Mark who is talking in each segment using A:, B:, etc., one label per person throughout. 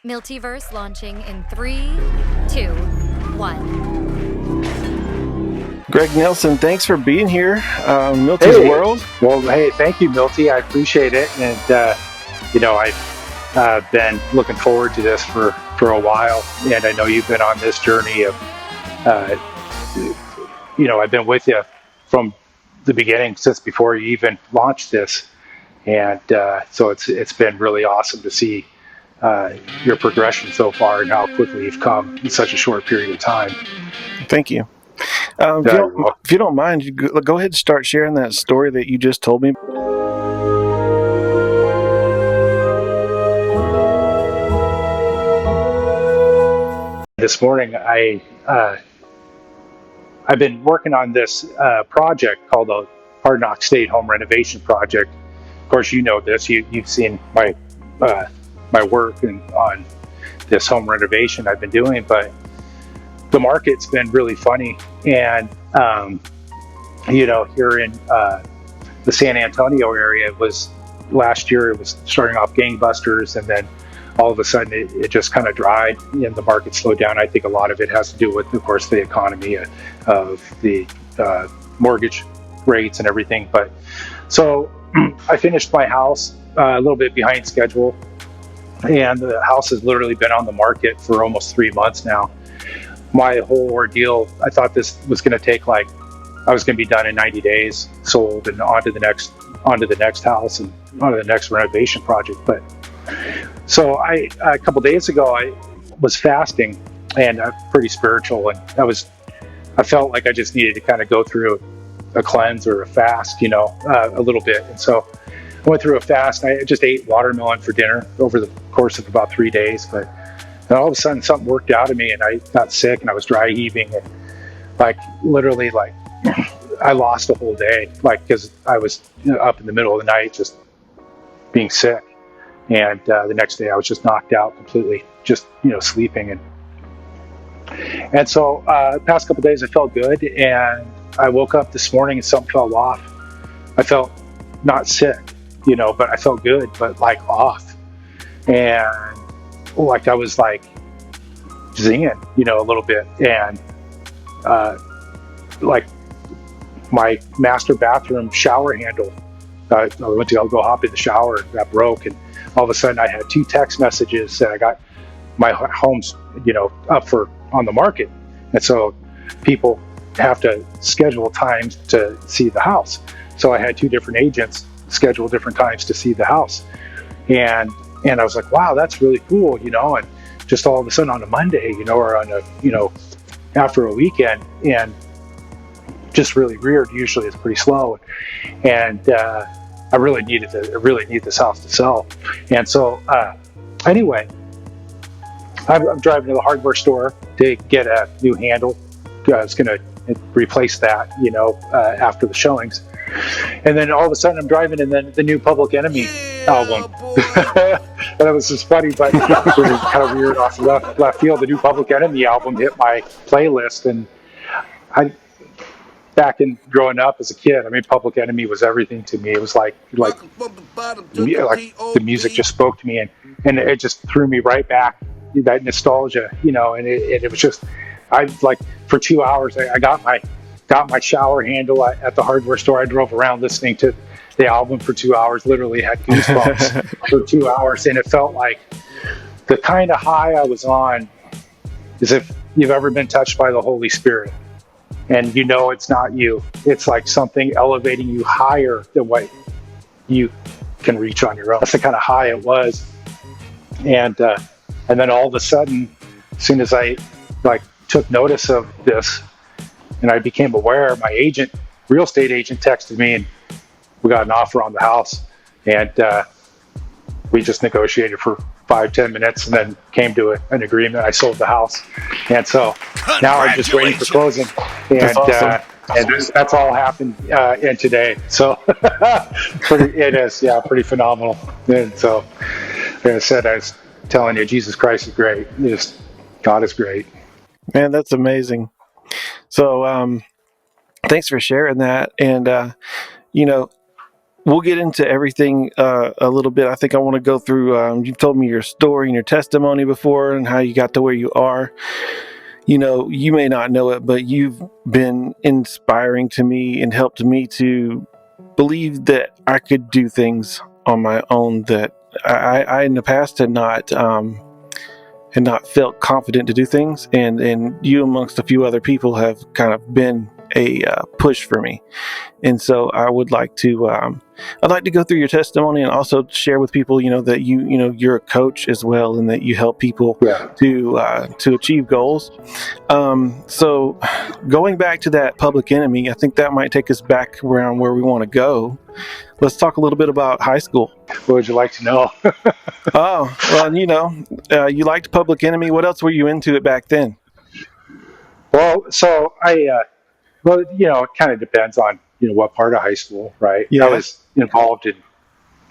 A: Multiverse launching in 3, 2, 1.
B: Greg Nelson, thanks for being here. Milty's
C: Hey.
B: World.
C: Well, hey, thank you, Milty. I appreciate it. And, I've been looking forward to this for a while. And I know you've been on this journey of, I've been with you from the beginning, since before you even launched this. And so it's been really awesome to see your progression so far and how quickly you've come in such a short period of time.
B: Thank you. If you don't mind, you go ahead and start sharing that story that you just told me.
C: This morning, I've been working on this project called the Hard Knock State Home Renovation Project. Of course, you know this. You've seen my work on this home renovation I've been doing, but the market's been really funny. And here in the San Antonio area, last year it was starting off gangbusters, and then all of a sudden it just kind of dried and the market slowed down. I think a lot of it has to do with, of course, the economy of the mortgage rates and everything. But so I finished my house a little bit behind schedule, and the house has literally been on the market for almost 3 months now. My whole ordeal, I thought this was going to take I was going to be done in 90 days, sold, and on to the next house and on to the next renovation project. But so a couple days ago, I was fasting, and I'm pretty spiritual, and I felt like I just needed to kind of go through a cleanse or a fast, a little bit. And so I went through a fast. I just ate watermelon for dinner over the course of about 3 days, but then all of a sudden something worked out of me, and I got sick, and I was dry heaving, and literally I lost a whole day, because I was up in the middle of the night just being sick. And the next day I was just knocked out completely, just, sleeping. And so the past couple of days I felt good, and I woke up this morning and something fell off. I felt not sick, but I felt good, but off. And I was zinging, a little bit. And my master bathroom shower handle, I went to go hop in the shower, and that broke. And all of a sudden I had 2 text messages that I got my home's, up on the market. And so people have to schedule times to see the house. So I had 2 different agents schedule different times to see the house. And I was like, wow, that's really cool, and just all of a sudden on a Monday, or on after a weekend, and just really weird. Usually it's pretty slow. And I really need this house to sell. And so anyway, I'm driving to the hardware store to get a new handle. I was going to replace that, after the showings. And then all of a sudden I'm driving, and then the new Public Enemy album. And it was just funny, but it was kind of weird off left field. The new Public Enemy album hit my playlist, and back in growing up as a kid, Public Enemy was everything to me. It was like the music just spoke to me, and it just threw me right back, that nostalgia, and it was just, for 2 hours, I got my shower handle at the hardware store. I drove around listening to the album for 2 hours, literally had goosebumps for 2 hours. And it felt like the kind of high I was on is if you've ever been touched by the Holy Spirit, and it's not you. It's like something elevating you higher than what you can reach on your own. That's the kind of high it was. And then all of a sudden, as soon as I took notice of this and I became aware, my real estate agent texted me, and we got an offer on the house. And we just negotiated for 5-10 minutes and then came to an agreement. I sold the house. And so now I'm just waiting for closing. And
B: that's awesome.
C: And that's all happened in today. So it is, pretty phenomenal. And so, like I said, I was telling you, Jesus Christ is great. God is great.
B: Man, that's amazing. So thanks for sharing that. And, we'll get into everything a little bit. I think I want to go through. You've told me your story and your testimony before, and how you got to where you are. You may not know it, but you've been inspiring to me and helped me to believe that I could do things on my own that I in the past had not felt confident to do things, and you amongst a few other people have kind of been a push for me. And so I'd like to go through your testimony and also share with people, that you're a coach as well, and that you help people to achieve goals. So going back to that Public Enemy, I think that might take us back around where we want to go. Let's talk a little bit about high school.
C: What would you like to know?
B: Oh, well, you liked Public Enemy. What else were you into it back then?
C: Well, so well, it kind of depends on, what part of high school, right?
B: Yeah.
C: I was involved in,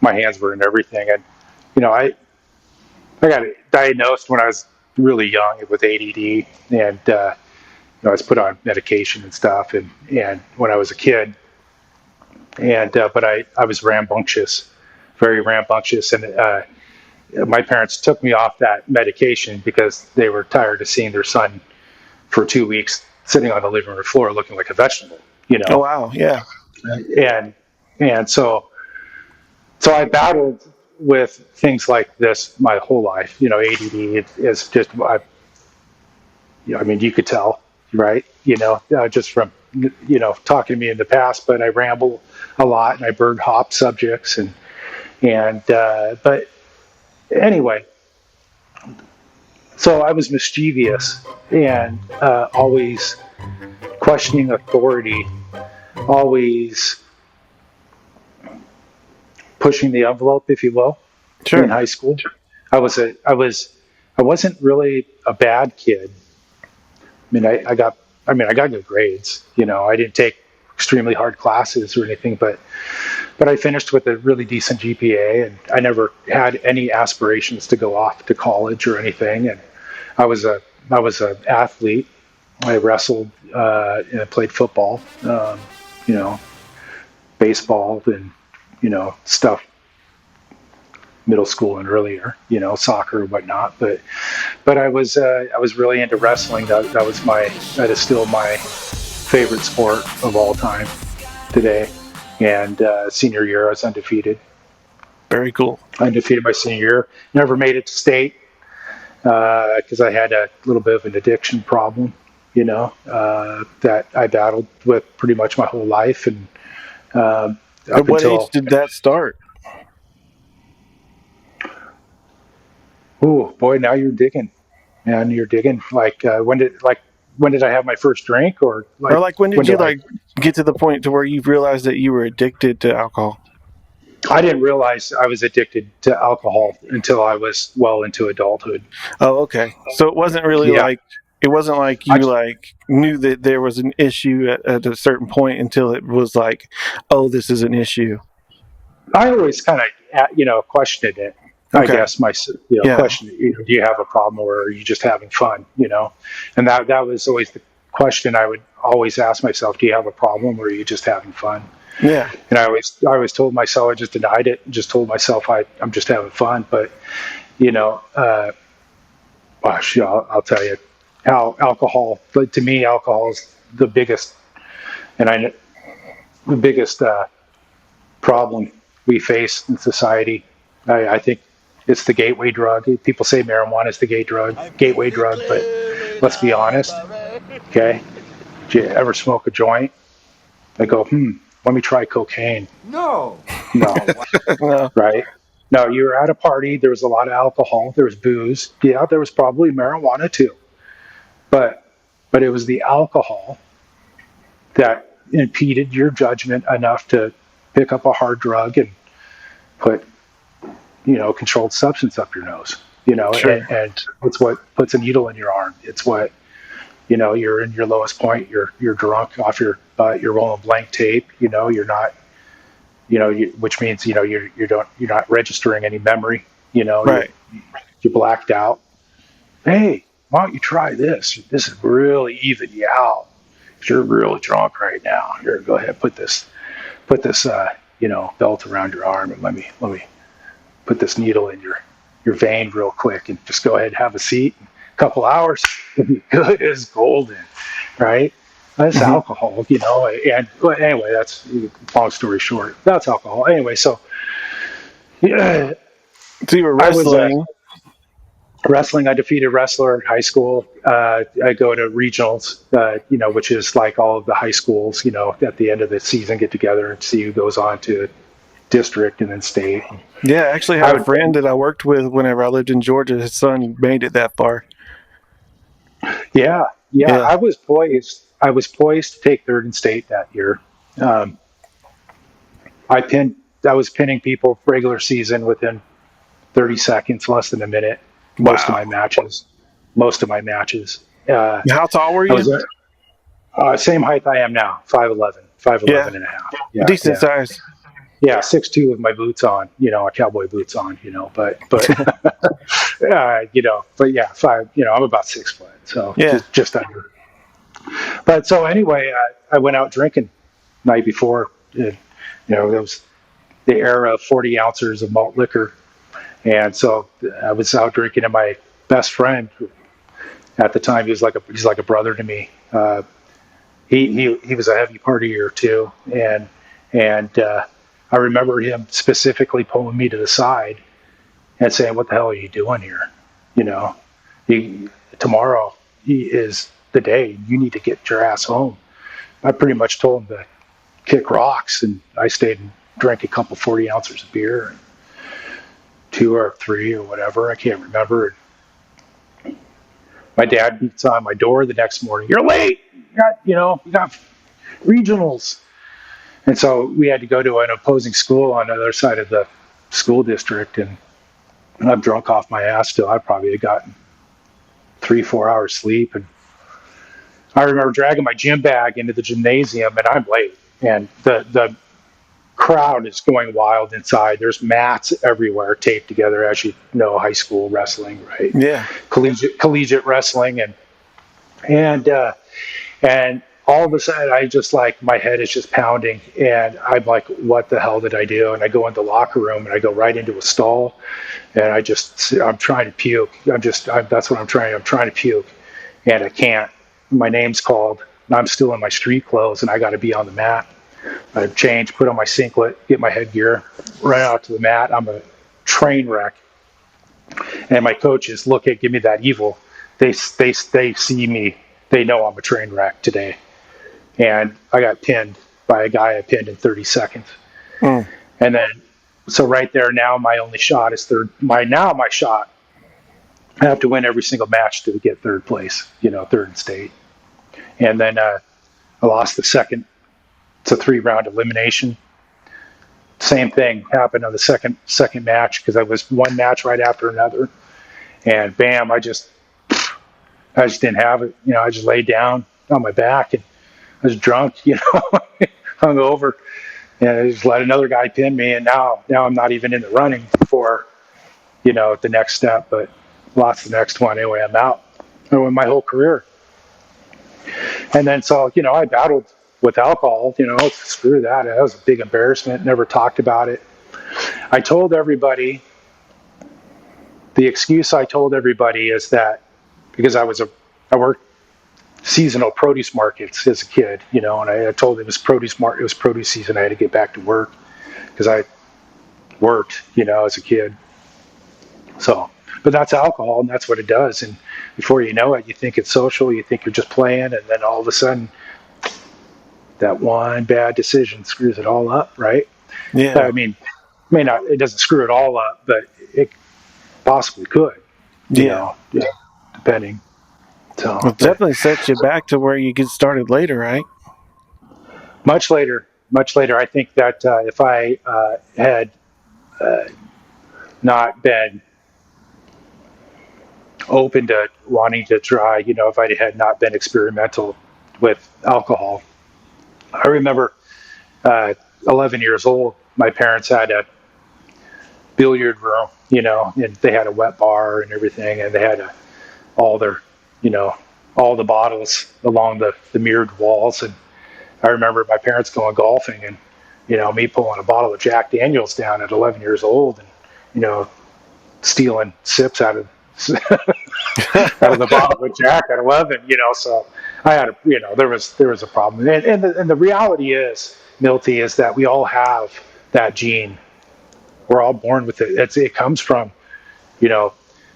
C: my hands were in everything. And, I got diagnosed when I was really young with ADD, and, I was put on medication and stuff. And when I was a kid, and, but I was rambunctious, very rambunctious. And, my parents took me off that medication because they were tired of seeing their son for 2 weeks sitting on the living room floor looking like a vegetable,
B: Oh, wow. Yeah.
C: And so I battled with things like this my whole life. ADD is just, you could tell, right? Just from, talking to me in the past, but I ramble a lot and I bird hop subjects but anyway, so I was mischievous and always questioning authority, always pushing the envelope, if you will.
B: Sure.
C: In high school, I wasn't really a bad kid. I got good grades. I didn't take extremely hard classes or anything, but I finished with a really decent GPA, and I never had any aspirations to go off to college or anything. And I was an athlete. I wrestled and I played football, baseball, and stuff, middle school and earlier, soccer and whatnot. But I was really into wrestling. That is still my favorite sport of all time today. And senior year, I was undefeated.
B: Very cool.
C: Undefeated my senior year. Never made it to state because I had a little bit of an addiction problem, that I battled with pretty much my whole life. And
B: at what age did that start?
C: Oh boy, now you're digging, man. You're digging. When did I have my first drink, or
B: when did you get to the point to where you realized that you were addicted to alcohol?
C: I didn't realize I was addicted to alcohol until I was well into adulthood.
B: Oh, okay. So it wasn't really it wasn't like you knew that there was an issue at a certain point until it was like, oh, this is an issue.
C: I always kind of questioned it. Okay. I guess question, do you have a problem, or are you just having fun? And that was always the question I would always ask myself: do you have a problem, or are you just having fun?
B: Yeah.
C: And I always told myself, I just denied it and just told myself I'm just having fun. But I'll tell you how alcohol, to me, alcohol is the biggest problem we face in society. I think it's the gateway drug. People say marijuana is the gateway drug, but let's be honest. Okay, did you ever smoke a joint? I go, let me try cocaine. No. Right? No, you were at a party. There was a lot of alcohol. There was booze. Yeah, there was probably marijuana too. But it was the alcohol that impeded your judgment enough to pick up a hard drug and put controlled substance up your nose,
B: Sure.
C: and it's what puts a needle in your arm. It's what, you're in your lowest point. You're drunk off your butt. You're rolling blank tape. You're not, which means, you're not registering any memory.
B: Right.
C: You're blacked out. Hey, why don't you try this? This is really even you out. You're really drunk right now. Here, go ahead, put this belt around your arm, and let me put this needle in your vein real quick, and just go ahead and have a seat. A couple hours, it'll be good as golden, right? That's alcohol, And but anyway, that's long story short. That's alcohol. Anyway, so yeah,
B: So you were
C: I was
B: wrestling.
C: wrestling. I defeated wrestler in high school. I go to regionals, which is like all of the high schools, at the end of the season get together and see who goes on to district and then state.
B: Yeah, I actually had
C: I
B: a
C: would,
B: friend that I worked with whenever I lived in Georgia. His son made it that far.
C: yeah.
B: Yeah.
C: I was poised. I was poised to take third in state that year. Um, I was pinning people regular season within 30 seconds, less than a minute. Most of
B: Wow.
C: my matches. Most of my matches.
B: How tall were
C: I was
B: you?
C: same height I am now, 5'11",
B: Yeah.
C: 5'11" and a half. Yeah,
B: Decent
C: yeah.
B: size.
C: Yeah, 6'2" with my boots on, cowboy boots on, but but yeah, I'm about 6 foot, so
B: Yeah.
C: just under. But so anyway, I went out drinking night before. It was the era of 40 ounces of malt liquor, and so I was out drinking, and my best friend, who at the time he's like a brother to me. He was a heavy partier too, and I remember him specifically pulling me to the side and saying, "What the hell are you doing here? You know, tomorrow is the day. You need to get your ass home." I pretty much told him to kick rocks, and I stayed and drank a couple 40 ounces of beer, 2 or 3 or whatever. I can't remember. My dad beats on my door the next morning. "You're late. You got regionals." And so we had to go to an opposing school on the other side of the school district, and I'm drunk off my ass still. I probably had gotten 3-4 hours sleep, and I remember dragging my gym bag into the gymnasium, and I'm late, and the crowd is going wild inside. There's mats everywhere taped together, as you know, high school wrestling, right?
B: Yeah.
C: Collegiate wrestling, and all of a sudden, I just like my head is just pounding, and I'm like, "What the hell did I do?" And I go into the locker room, and I go right into a stall, and I'm trying to puke. That's what I'm trying. I'm trying to puke, and I can't. My name's called, and I'm still in my street clothes, and I got to be on the mat. I change, put on my singlet, get my headgear, run out to the mat. I'm a train wreck, and my coaches give me that evil. They see me. They know I'm a train wreck today. And I got pinned by a guy I pinned in 30 seconds. And then, so right there, now my only shot is third. My shot, I have to win every single match to get third place, third in state. And then I lost the second. It's a 3-round elimination. Same thing happened on the second match, because I was one match right after another. And bam, I just didn't have it. I just laid down on my back, and I was drunk, hung over, and I just let another guy pin me. And now I'm not even in the running for, the next step, but lost the next one. Anyway, I'm out. I went my whole career. And then, so, I battled with alcohol, screw that. That was a big embarrassment. Never talked about it. I told everybody, the excuse I told everybody is that because I worked seasonal produce markets as a kid, and I told them it was produce season. I had to get back to work because I worked, as a kid. So, but that's alcohol, and that's what it does. And before you know it, you think it's social, you think you're just playing, and then all of a sudden, that one bad decision screws it all up, right?
B: Yeah.
C: I mean, it doesn't screw it all up, but it possibly could, depending. So,
B: Well, it definitely sets you back to where you get started later, right?
C: much later. I think that if I had not been open to wanting to try, if I had not been experimental with alcohol. I remember 11 years old, my parents had a billiard room, and they had a wet bar and everything, and they had all their, all the bottles along the mirrored walls. And I remember my parents going golfing, and Me pulling a bottle of Jack Daniels down at 11 years old, and stealing sips out of out of the bottle of Jack at 11. So I had there was a problem, and the reality is, Milty, is that we all have that gene. We're all born with it. It comes from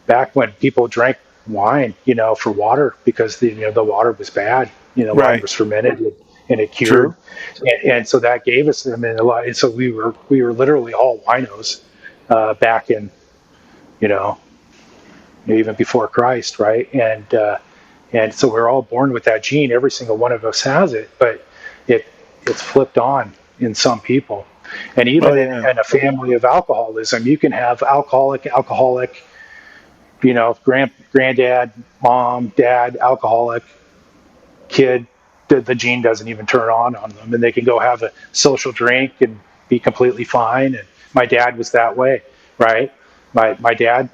C: back when people drank wine, for water, because the water was bad. Wine
B: Right.
C: was fermented and it
B: True.
C: cured, and so that gave us them a lot. And so we were literally all winos back in even before Christ, right? And so we're all born with that gene. Every single one of us has it, but it's flipped on in some people. And
B: Oh
C: even
B: yeah.
C: in a family of alcoholism, you can have alcoholic, granddad, mom, dad, alcoholic, kid. The gene doesn't even turn on them, and they can go have a social drink and be completely fine. And my dad was that way, right? My dad,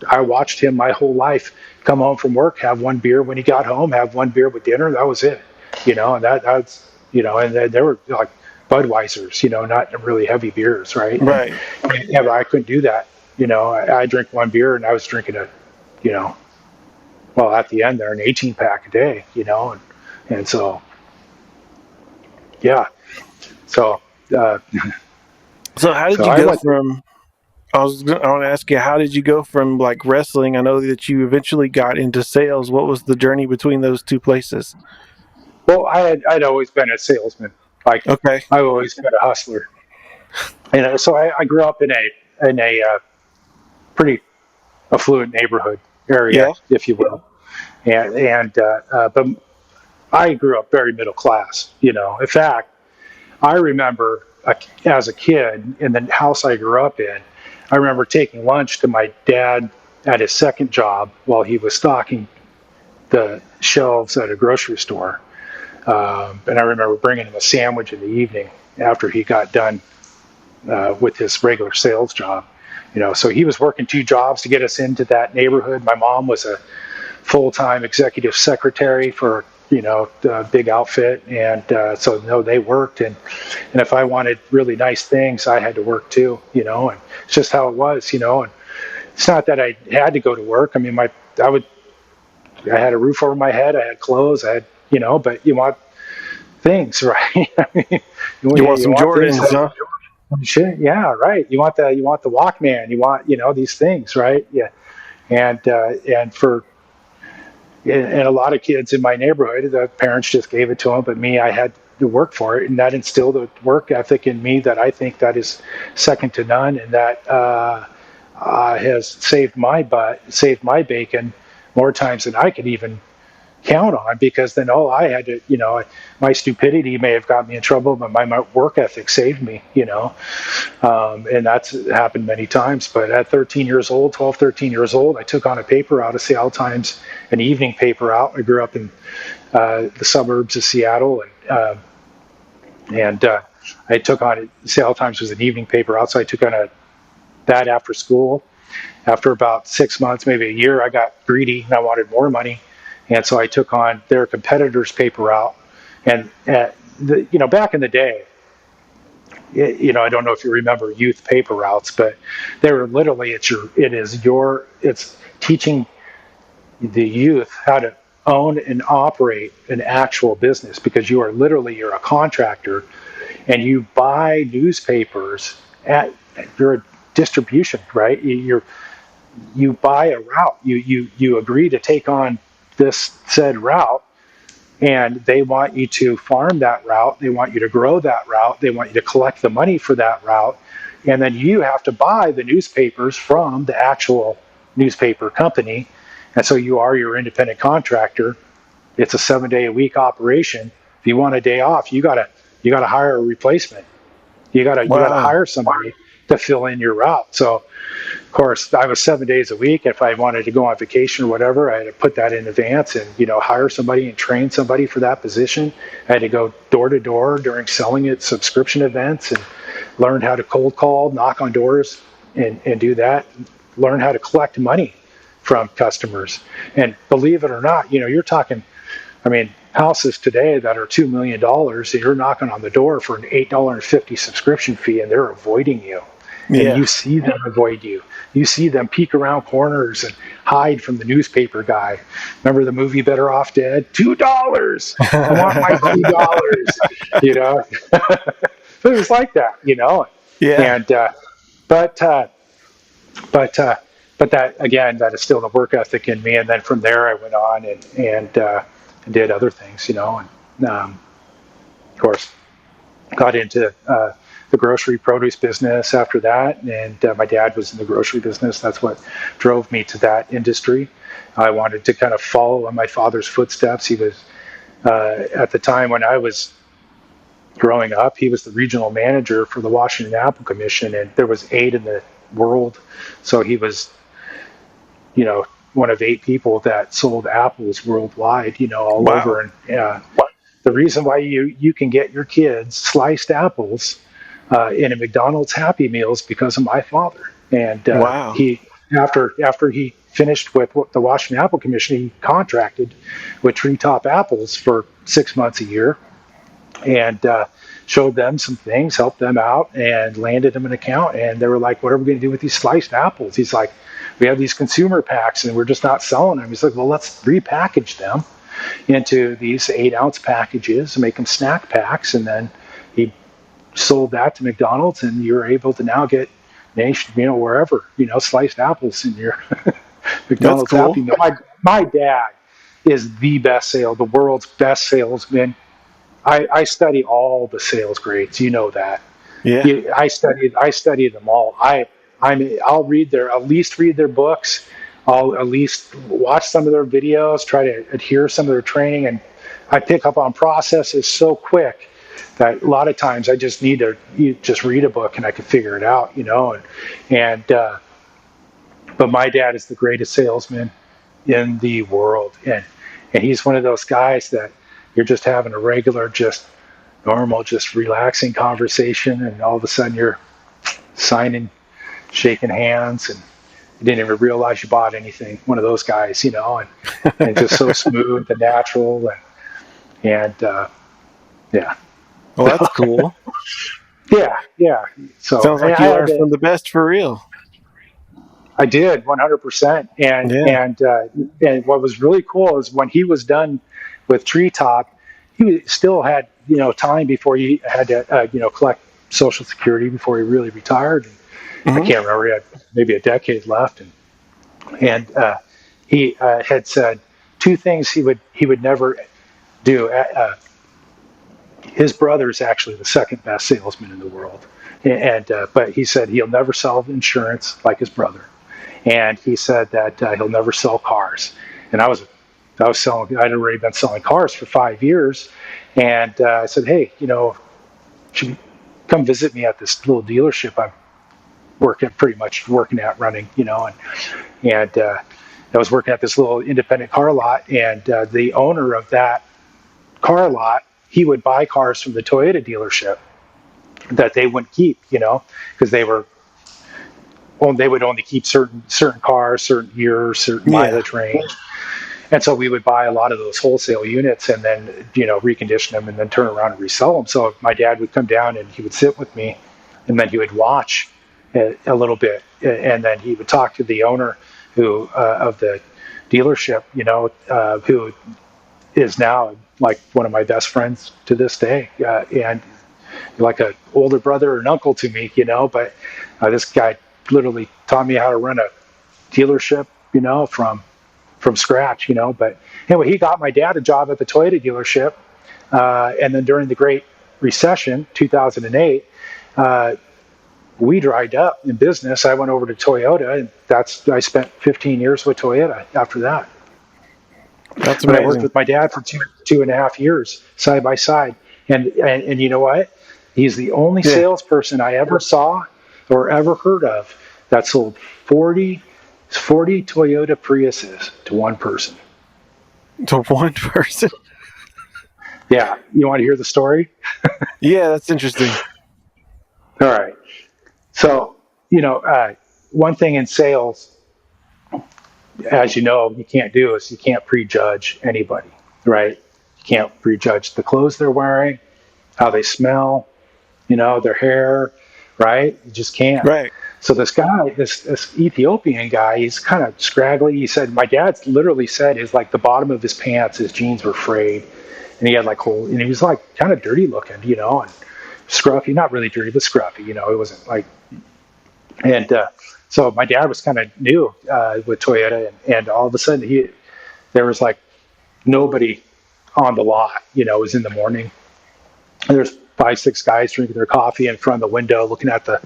C: I watched him my whole life come home from work, have one beer when he got home, have one beer with dinner. That was it, and that's, and there were like Budweisers, not really heavy beers, right? And
B: Right.
C: yeah, but I couldn't do that. I drink one beer and I was drinking you know, well, at the end there, an 18 pack a day, and so, yeah. So,
B: So how did
C: so
B: you
C: I
B: go
C: went,
B: from? I want to ask you, how did you go from like wrestling? I know that you eventually got into sales. What was the journey between those two places?
C: well, I'd always been a salesman. Like,
B: Okay.
C: I've always been a hustler. So I grew up in a pretty affluent neighborhood area,
B: Yeah.
C: if you will, but I grew up very middle class. In fact, I remember as a kid in the house I grew up in, I remember taking lunch to my dad at his second job while he was stocking the shelves at a grocery store. And I remember bringing him a sandwich in the evening after he got done with his regular sales job. So he was working two jobs to get us into that neighborhood. My mom was a full-time executive secretary for a big outfit, and so they worked, and if I wanted really nice things, I had to work too. And it's just how it was. And it's not that I had to go to work. I mean, I had a roof over my head, I had clothes, I had but you want things, right? I mean,
B: You want
C: you
B: some
C: want things
B: Jordans,
C: that,
B: huh?
C: yeah, right. You want the Walkman, you want these things, right? Yeah. And for and a lot of kids in my neighborhood, the parents just gave it to them, but me, I had to work for it, and that instilled a work ethic in me that I think that is second to none, and that has saved my butt, saved my bacon more times than I could even count on, because then I had to, my stupidity may have got me in trouble, but my work ethic saved me, and that's happened many times. But at 13 years old, 12, 13 years old, I took on a paper out of Seattle Times, an evening paper out. I grew up in the suburbs of Seattle, and I took on it. Seattle Times was an evening paper out, so I took on that after school. After about 6 months, maybe a year, I got greedy and I wanted more money, and so I took on their competitors' paper route. And back in the day, I don't know if you remember youth paper routes, but they were literally it's teaching the youth how to own and operate an actual business, because you're a contractor, and you buy newspapers you're a distribution, right? You buy a route, you agree to take on this said route, and they want you to farm that route, they want you to grow that route, they want you to collect the money for that route, and then you have to buy the newspapers from the actual newspaper company. And so you are your independent contractor. It's a 7-day-a-week operation. If you want a day off, you gotta hire a replacement. You gotta
B: Wow.
C: hire somebody to fill in your route. So of course, I was 7 days a week. If I wanted to go on vacation or whatever, I had to put that in advance and hire somebody and train somebody for that position. I had to go door to door during selling at subscription events, and learn how to cold call, knock on doors, and do that. Learn how to collect money from customers. And believe it or not, you're talking. I mean, houses today that are $2 million, and you're knocking on the door for an $8.50 subscription fee, and they're avoiding you. And
B: Yeah.
C: you see them avoid you. You see them peek around corners and hide from the newspaper guy. Remember the movie Better Off Dead? $2. I want my $2. You know, it was like that. You know,
B: Yeah.
C: and but but that again, that is still the work ethic in me. And then from there, I went on and did other things. You know, and of course, got into the grocery produce business after that, and my dad was in the grocery business. That's what drove me to that industry. I wanted to kind of follow in my father's footsteps. He was at the time when I was growing up, he was the regional manager for the Washington Apple Commission, and there was 8 in the world, so he was, you know, one of 8 people that sold apples worldwide, you know, all
B: Wow.
C: over. And the reason why you can get your kids sliced apples in a McDonald's Happy Meals because of my father. And
B: Wow.
C: he after he finished with the Washington Apple Commission, he contracted with Treetop Apples for 6 months a year, and showed them some things, helped them out, and landed them an account. And they were like, "What are we going to do with these sliced apples?" He's like, "We have these consumer packs, and we're just not selling them." He's like, "Well, let's repackage them into these 8-ounce packages and make them snack packs." And then he sold that to McDonald's, and you're able to now get wherever, sliced apples in your McDonald's
B: cool.
C: Happy Meal. My dad is the world's best salesman. I study all the sales grades. You know that.
B: Yeah.
C: I study them all. I'll at least read their books. I'll at least watch some of their videos, try to adhere to some of their training, and I pick up on processes so quick that a lot of times I just need to just read a book and I can figure it out, but my dad is the greatest salesman in the world, and he's one of those guys that you're just having a regular, just normal, just relaxing conversation, and all of a sudden you're signing, shaking hands, and you didn't even realize you bought anything. One of those guys, and just so smooth and natural, and yeah.
B: Well, that's cool.
C: Yeah. So
B: sounds like you learned from the best for real.
C: I did 100%. And what was really cool is when he was done with Treetop, he still had time before he had to collect Social Security before he really retired. And I can't remember, he had maybe a decade left, and he had said 2 things he would never do. His brother is actually the second best salesman in the world, but he said he'll never sell insurance like his brother, and he said that he'll never sell cars. And I was selling. I'd already been selling cars for 5 years, and I said, "Hey, should you come visit me at this little dealership I'm pretty much working at running, and I was working at this little independent car lot, and the owner of that car lot, he would buy cars from the Toyota dealership that they wouldn't keep, because they would only keep certain cars, certain years, certain mileage range. And so we would buy a lot of those wholesale units and then, recondition them and then turn around and resell them. So my dad would come down and he would sit with me, and then he would watch a little bit, and then he would talk to the owner of the dealership, who is now like one of my best friends to this day, and like an older brother or an uncle to me, but this guy literally taught me how to run a dealership, from scratch, but anyway, he got my dad a job at the Toyota dealership, and then during the Great Recession, 2008, we dried up in business. I went over to Toyota, and I spent 15 years with Toyota after that.
B: That's
C: but
B: amazing.
C: I worked with my dad for 2.5 years, side by side. And you know what? He's the only salesperson I ever saw or ever heard of that sold 40 Toyota Priuses to one person.
B: To one person?
C: Yeah. You want to hear the story?
B: Yeah, that's interesting.
C: All right. So, one thing in sales, as you know, you can't do is you can't prejudge anybody, right? You can't prejudge the clothes they're wearing, how they smell, their hair, right? You just can't.
B: Right.
C: So this guy, this Ethiopian guy, he's kind of scraggly. He said, my dad literally said his like the bottom of his pants, his jeans were frayed, and he had like holes, and he was like kind of dirty looking, and scruffy, not really dirty, but scruffy. It wasn't like, and so my dad was kind of new with Toyota, and all of a sudden there was like nobody on the lot. It was in the morning, and there's 5, 6 guys drinking their coffee in front of the window, looking at the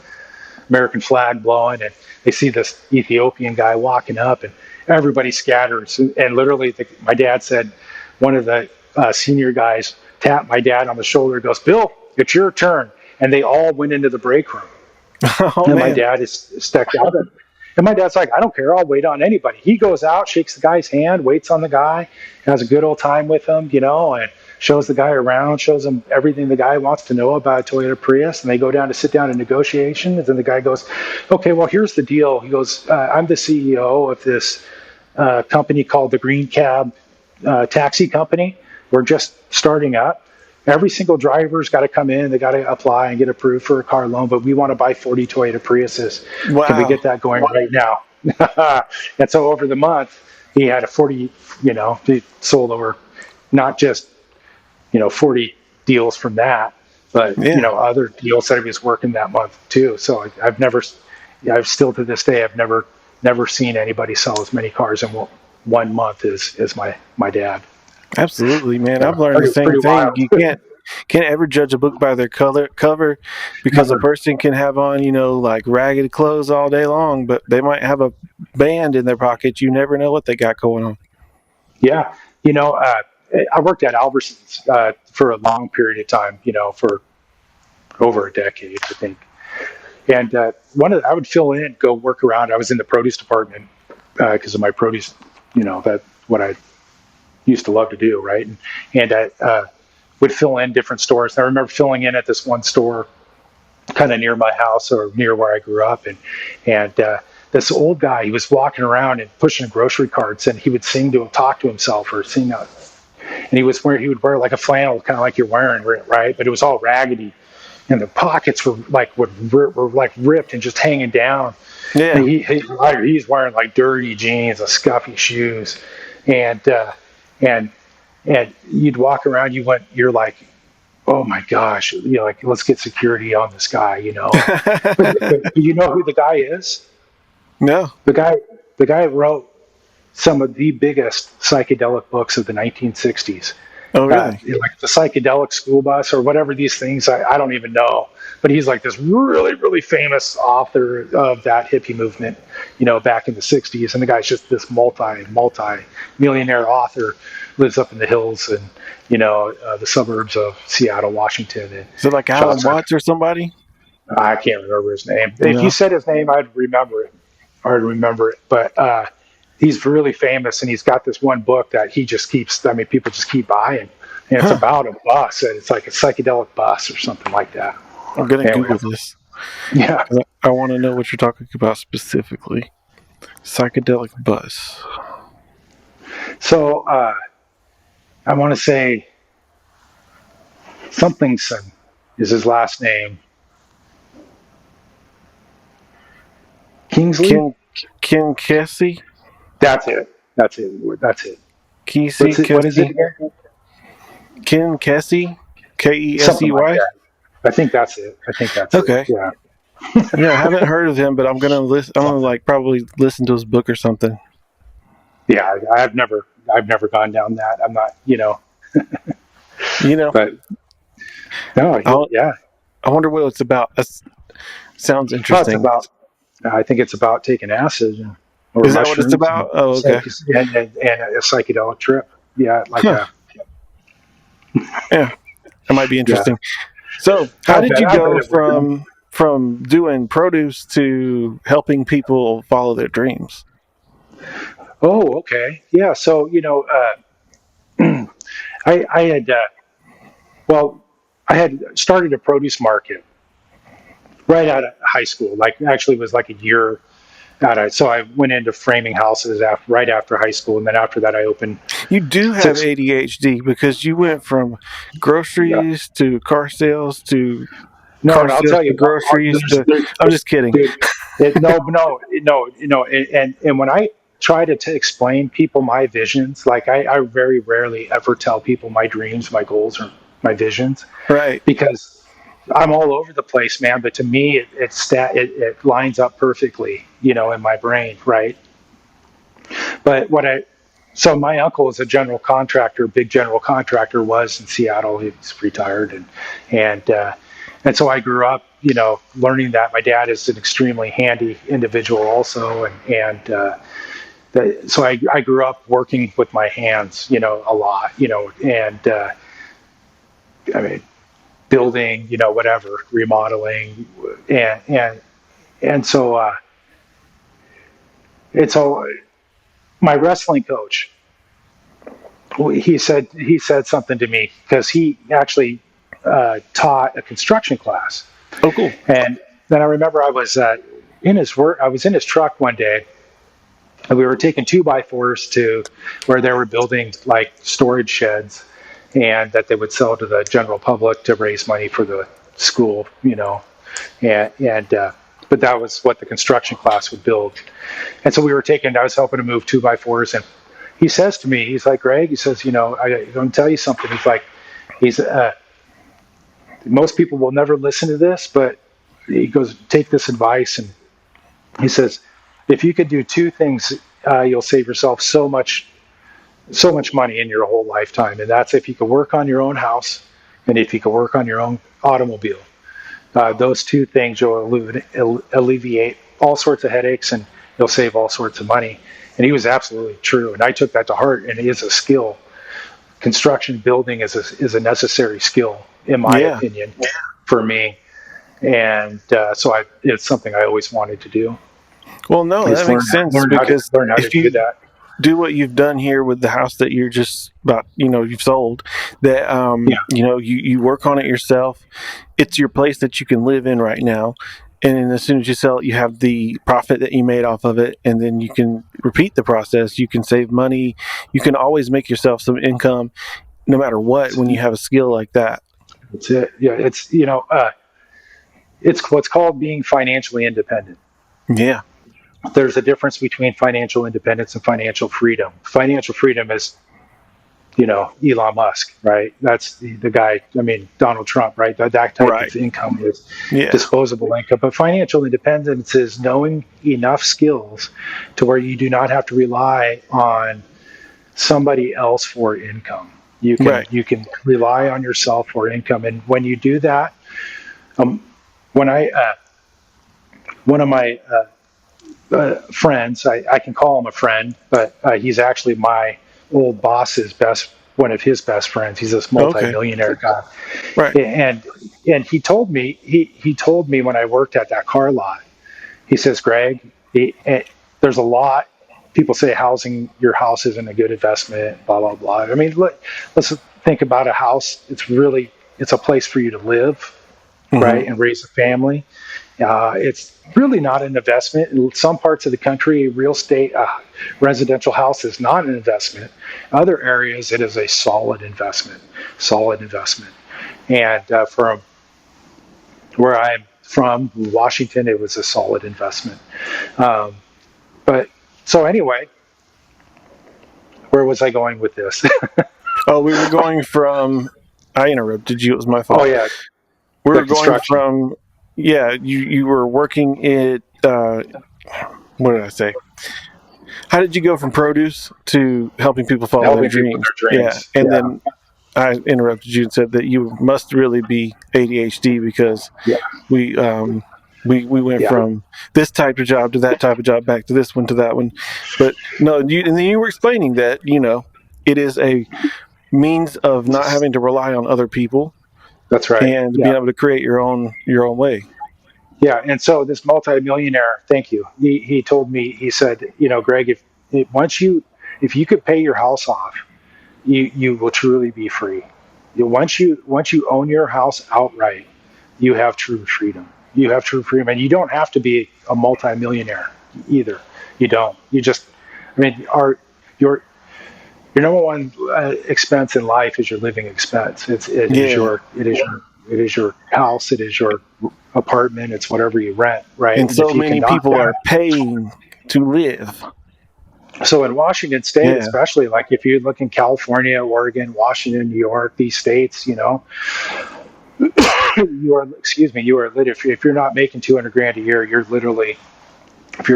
C: American flag blowing, and they see this Ethiopian guy walking up, and everybody scatters. And literally, my dad said, one of the senior guys tapped my dad on the shoulder, goes, "Bill, it's your turn." And they all went into the break room.
B: Oh,
C: And
B: man.
C: my dad is stepped out. And my dad's like, "I don't care. I'll wait on anybody." He goes out, shakes the guy's hand, waits on the guy, has a good old time with him, and shows the guy around, shows him everything the guy wants to know about a Toyota Prius. And they go down to sit down in negotiations. And the guy goes, "Okay, well, here's the deal." He goes, "I'm the CEO of this company called the Green Cab Taxi Company. We're just starting up. Every single driver's got to come in. They got to apply and get approved for a car loan, but we want to buy 40 Toyota Priuses.
B: Wow.
C: Can we get that going right now?" And so over the month, he had a 40, he sold over not just, 40 deals from that, but,
B: Yeah.
C: other deals that he was working that month too. So I've still to this day, I've never seen anybody sell as many cars in 1 month as my dad.
B: Absolutely, man.
C: Yeah.
B: I've learned the same
C: Pretty
B: thing.
C: wild.
B: You can't ever judge a book by their cover, because a
C: Never.
B: person can have on, like ragged clothes all day long, but they might have a band in their pocket. You never know what they got going on.
C: Yeah. I worked at Albertsons for a long period of time, for over a decade, I think. And I would fill in, go work around. I was in the produce department because of my produce, that's what I used to love to do, right? And I would fill in different stores. And I remember filling in at this one store kind of near my house or near where I grew up. And this old guy, he was walking around and pushing grocery carts, and he would talk to himself or sing out. And he would wear like a flannel, kind of like you're wearing, right? But it was all raggedy, and the pockets were like ripped and just hanging down.
B: Yeah.
C: And he's wearing like dirty jeans and scuffy shoes, and you'd walk around, you're like, "Oh my gosh, like let's get security on this guy," But you know who the guy is?
B: No.
C: The guy wrote some of the biggest psychedelic books of the 1960s.
B: Oh, really?
C: Like the psychedelic school bus or whatever these things, I don't even know. But he's like this really, really famous author of that hippie movement, back in the 60s. And the guy's just this multi-millionaire author, lives up in the hills and, the suburbs of Seattle, Washington. And
B: Is it like Alan Watts or somebody?
C: I can't remember his name.
B: No.
C: If you said his name, I'd remember it. But he's really famous, and he's got this one book that he just keeps. I mean, people just keep buying, and it's about a bus, and it's like a psychedelic bus or something like that.
B: I'm gonna Google this.
C: Yeah,
B: I want to know what you're talking about specifically. Psychedelic bus.
C: so I want to say somethingson is his last name. Kingsley.
B: Ken Kesey.
C: That's it.
B: Kesey.
C: What is it again?
B: Ken Kesey. Kesey.
C: Something like that. I think that's it.
B: Okay.
C: It. Yeah.
B: I haven't heard of him, but I'm gonna listen. I'm gonna probably listen to his book or something.
C: Yeah, I've never gone down that. I'm not, But no, yeah.
B: I wonder what it's about. That sounds interesting.
C: I think it's about taking acid or
B: Is that what it's about? Oh, okay.
C: And a psychedelic trip. Yeah,
B: Yeah, that might be interesting. Yeah. So, how did you go from doing produce to helping people follow their dreams?
C: Oh, okay. Yeah. So, I had started a produce market right out of high school. Like, actually, it was like a year So I went into framing houses right after high school, and then after that, I opened
B: You do have
C: six.
B: ADHD because you went from
C: Yeah.
B: groceries to car sales to
C: No,
B: car
C: and I'll
B: sales
C: tell
B: to
C: you,
B: groceries to.
C: there's
B: I'm just kidding.
C: dude, no, and when I try to explain people my visions, like I very rarely ever tell people my dreams, my goals, or my visions,
B: Right.
C: because I'm all over the place, man. But to me, it lines up perfectly, in my brain, right? But so my uncle is a general contractor, big general contractor, was in Seattle. He's retired, and so I grew up, learning that my dad is an extremely handy individual, also, so I grew up working with my hands, a lot, and I mean, building, whatever, remodeling, and so it's all my wrestling coach. He said something to me because he actually taught a construction class,
B: Oh, cool.
C: and then I remember I was in his work. I was in his truck one day, and we were taking 2x4s to where they were building like storage sheds, and that they would sell to the general public to raise money for the school, and but that was what the construction class would build. And so I was helping to move 2x4s, and he says to me, he's like, Greg, he says, I'm going to tell you something. He's most people will never listen to this, but he goes, take this advice. And he says, if you could do two things, you'll save yourself so much money in your whole lifetime. And that's if you could work on your own house and if you could work on your own automobile. Those two things will alleviate all sorts of headaches, and you'll save all sorts of money. And he was absolutely true. And I took that to heart, and it is a skill. Construction building is a necessary skill, in my opinion, for me. And so it's something I always wanted to do.
B: Well, no, that makes sense because
C: learn how to
B: if
C: do
B: you
C: that.
B: do what you've done here with the house that you're just about, you've sold, that, you work on it yourself. It's your place that you can live in right now. And then as soon as you sell it, you have the profit that you made off of it. And then you can repeat the process. You can save money. You can always make yourself some income no matter what when you have a skill like that.
C: That's it. Yeah, it's what's called being financially independent.
B: Yeah.
C: There's a difference between financial independence and financial freedom. Financial freedom is, Elon Musk, right? That's the guy. I mean, Donald Trump, right? That type of income is disposable income. But financial independence is knowing enough skills to where you do not have to rely on somebody else for income. You can rely on yourself for income, and when you do that, when one of my friends, I can call him a friend, but he's actually my old boss's one of his best friends. He's this multi-millionaire guy,
B: Right.
C: and he told me when I worked at that car lot, he says, Greg, there's a lot. People say your house isn't a good investment, blah, blah, blah. I mean, let's think about a house. It's a place for you to live, right? And raise a family. It's really not an investment. In some parts of the country, real estate, residential house is not an investment. Other areas, it is a solid investment. And from where I'm from, Washington, it was a solid investment. But so anyway, where was I going with this?
B: Oh, we were going from. I interrupted you. It was my fault.
C: Oh yeah,
B: we were going from. Yeah, you were working at. What did I say? How did you go from produce to helping people follow their dreams? Yeah, and then I interrupted you and said that you must really be ADHD because we went from this type of job to that type of job, back to this one to that one. But no, and then you were explaining that, it is a means of not having to rely on other people.
C: That's right.
B: And being able to create your own way.
C: Yeah. And so this multimillionaire, thank you. He told me, he said, Greg, if you could pay your house off, you will truly be free. Once you own your house outright, you have true freedom. And you don't have to be a multimillionaire either. You don't. You just, I mean, your number one expense in life is your living expense.
B: Yeah.
C: It is your house. It is your apartment. It's whatever you rent, right?
B: And
C: And if
B: so
C: you can
B: many
C: knock
B: people
C: that,
B: are paying to live.
C: so in Washington State,
B: Yeah.
C: especially, like if you look in California, Oregon, Washington, New York, these states, you are if you're not making 200 grand a year, you're literally, if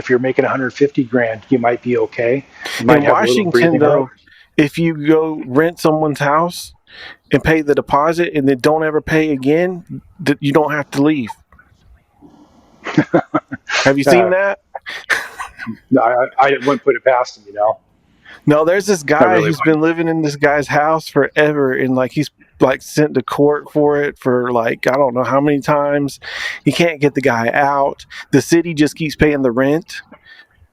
C: you're making 150 grand, you might be okay. You might
B: In
C: have a little
B: Washington,
C: breathing room.
B: though, if you go rent someone's house and pay the deposit and then don't ever pay again, you don't have to leave. Have you seen
C: Uh,
B: that?
C: I wouldn't put it past them,
B: No, there's this
C: I
B: guy
C: really
B: who's been
C: wouldn't.
B: living in this guy's house forever, and like he's like sent to court for it for like I don't know how many times. He can't get the guy out. The city just keeps paying the rent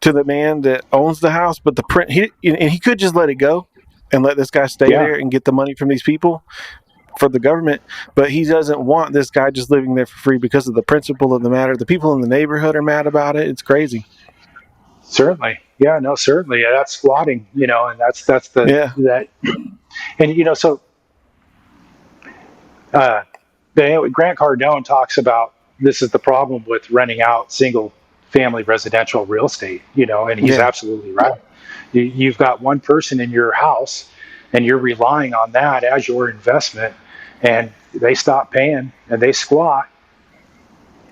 B: to the man that owns the house, but he could just let it go and let this guy stay
C: Yeah,
B: there and get the money from these people for the government, but he doesn't want this guy just living there for free because of the principle of the matter. The people in the neighborhood are mad about it. It's crazy.
C: certainly. Yeah, no, certainly. Yeah, that's squatting, and that's the
B: Yeah,
C: that, and so uh, Grant Cardone talks about this is the problem with renting out single family residential real estate, and he's
B: yeah,
C: absolutely right. You've got one person in your house, and you're relying on that as your investment, and they stop paying and they squat.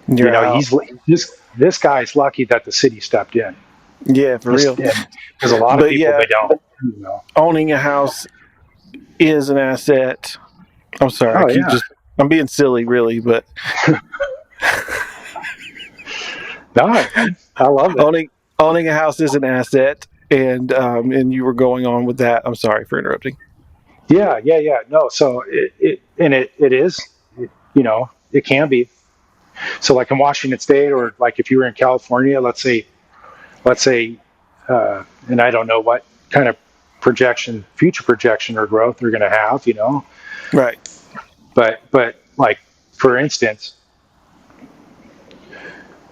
B: you're out.
C: He's this guy's lucky that the city stepped in.
B: Yeah, for real.
C: Because a lot of
B: But
C: people
B: yeah,
C: they don't.
B: owning a house is an asset. I'm sorry,
C: Oh yeah,
B: I'm being silly, really, but
C: no, man, I love it.
B: owning owning a house is an asset, and you were going on with that. I'm sorry for interrupting.
C: Yeah, yeah, yeah. No, so it is, it can be. So like in Washington State, or like if you were in California, let's say, and I don't know what kind of future projection or growth they're going to have,
B: Right.
C: but like for instance,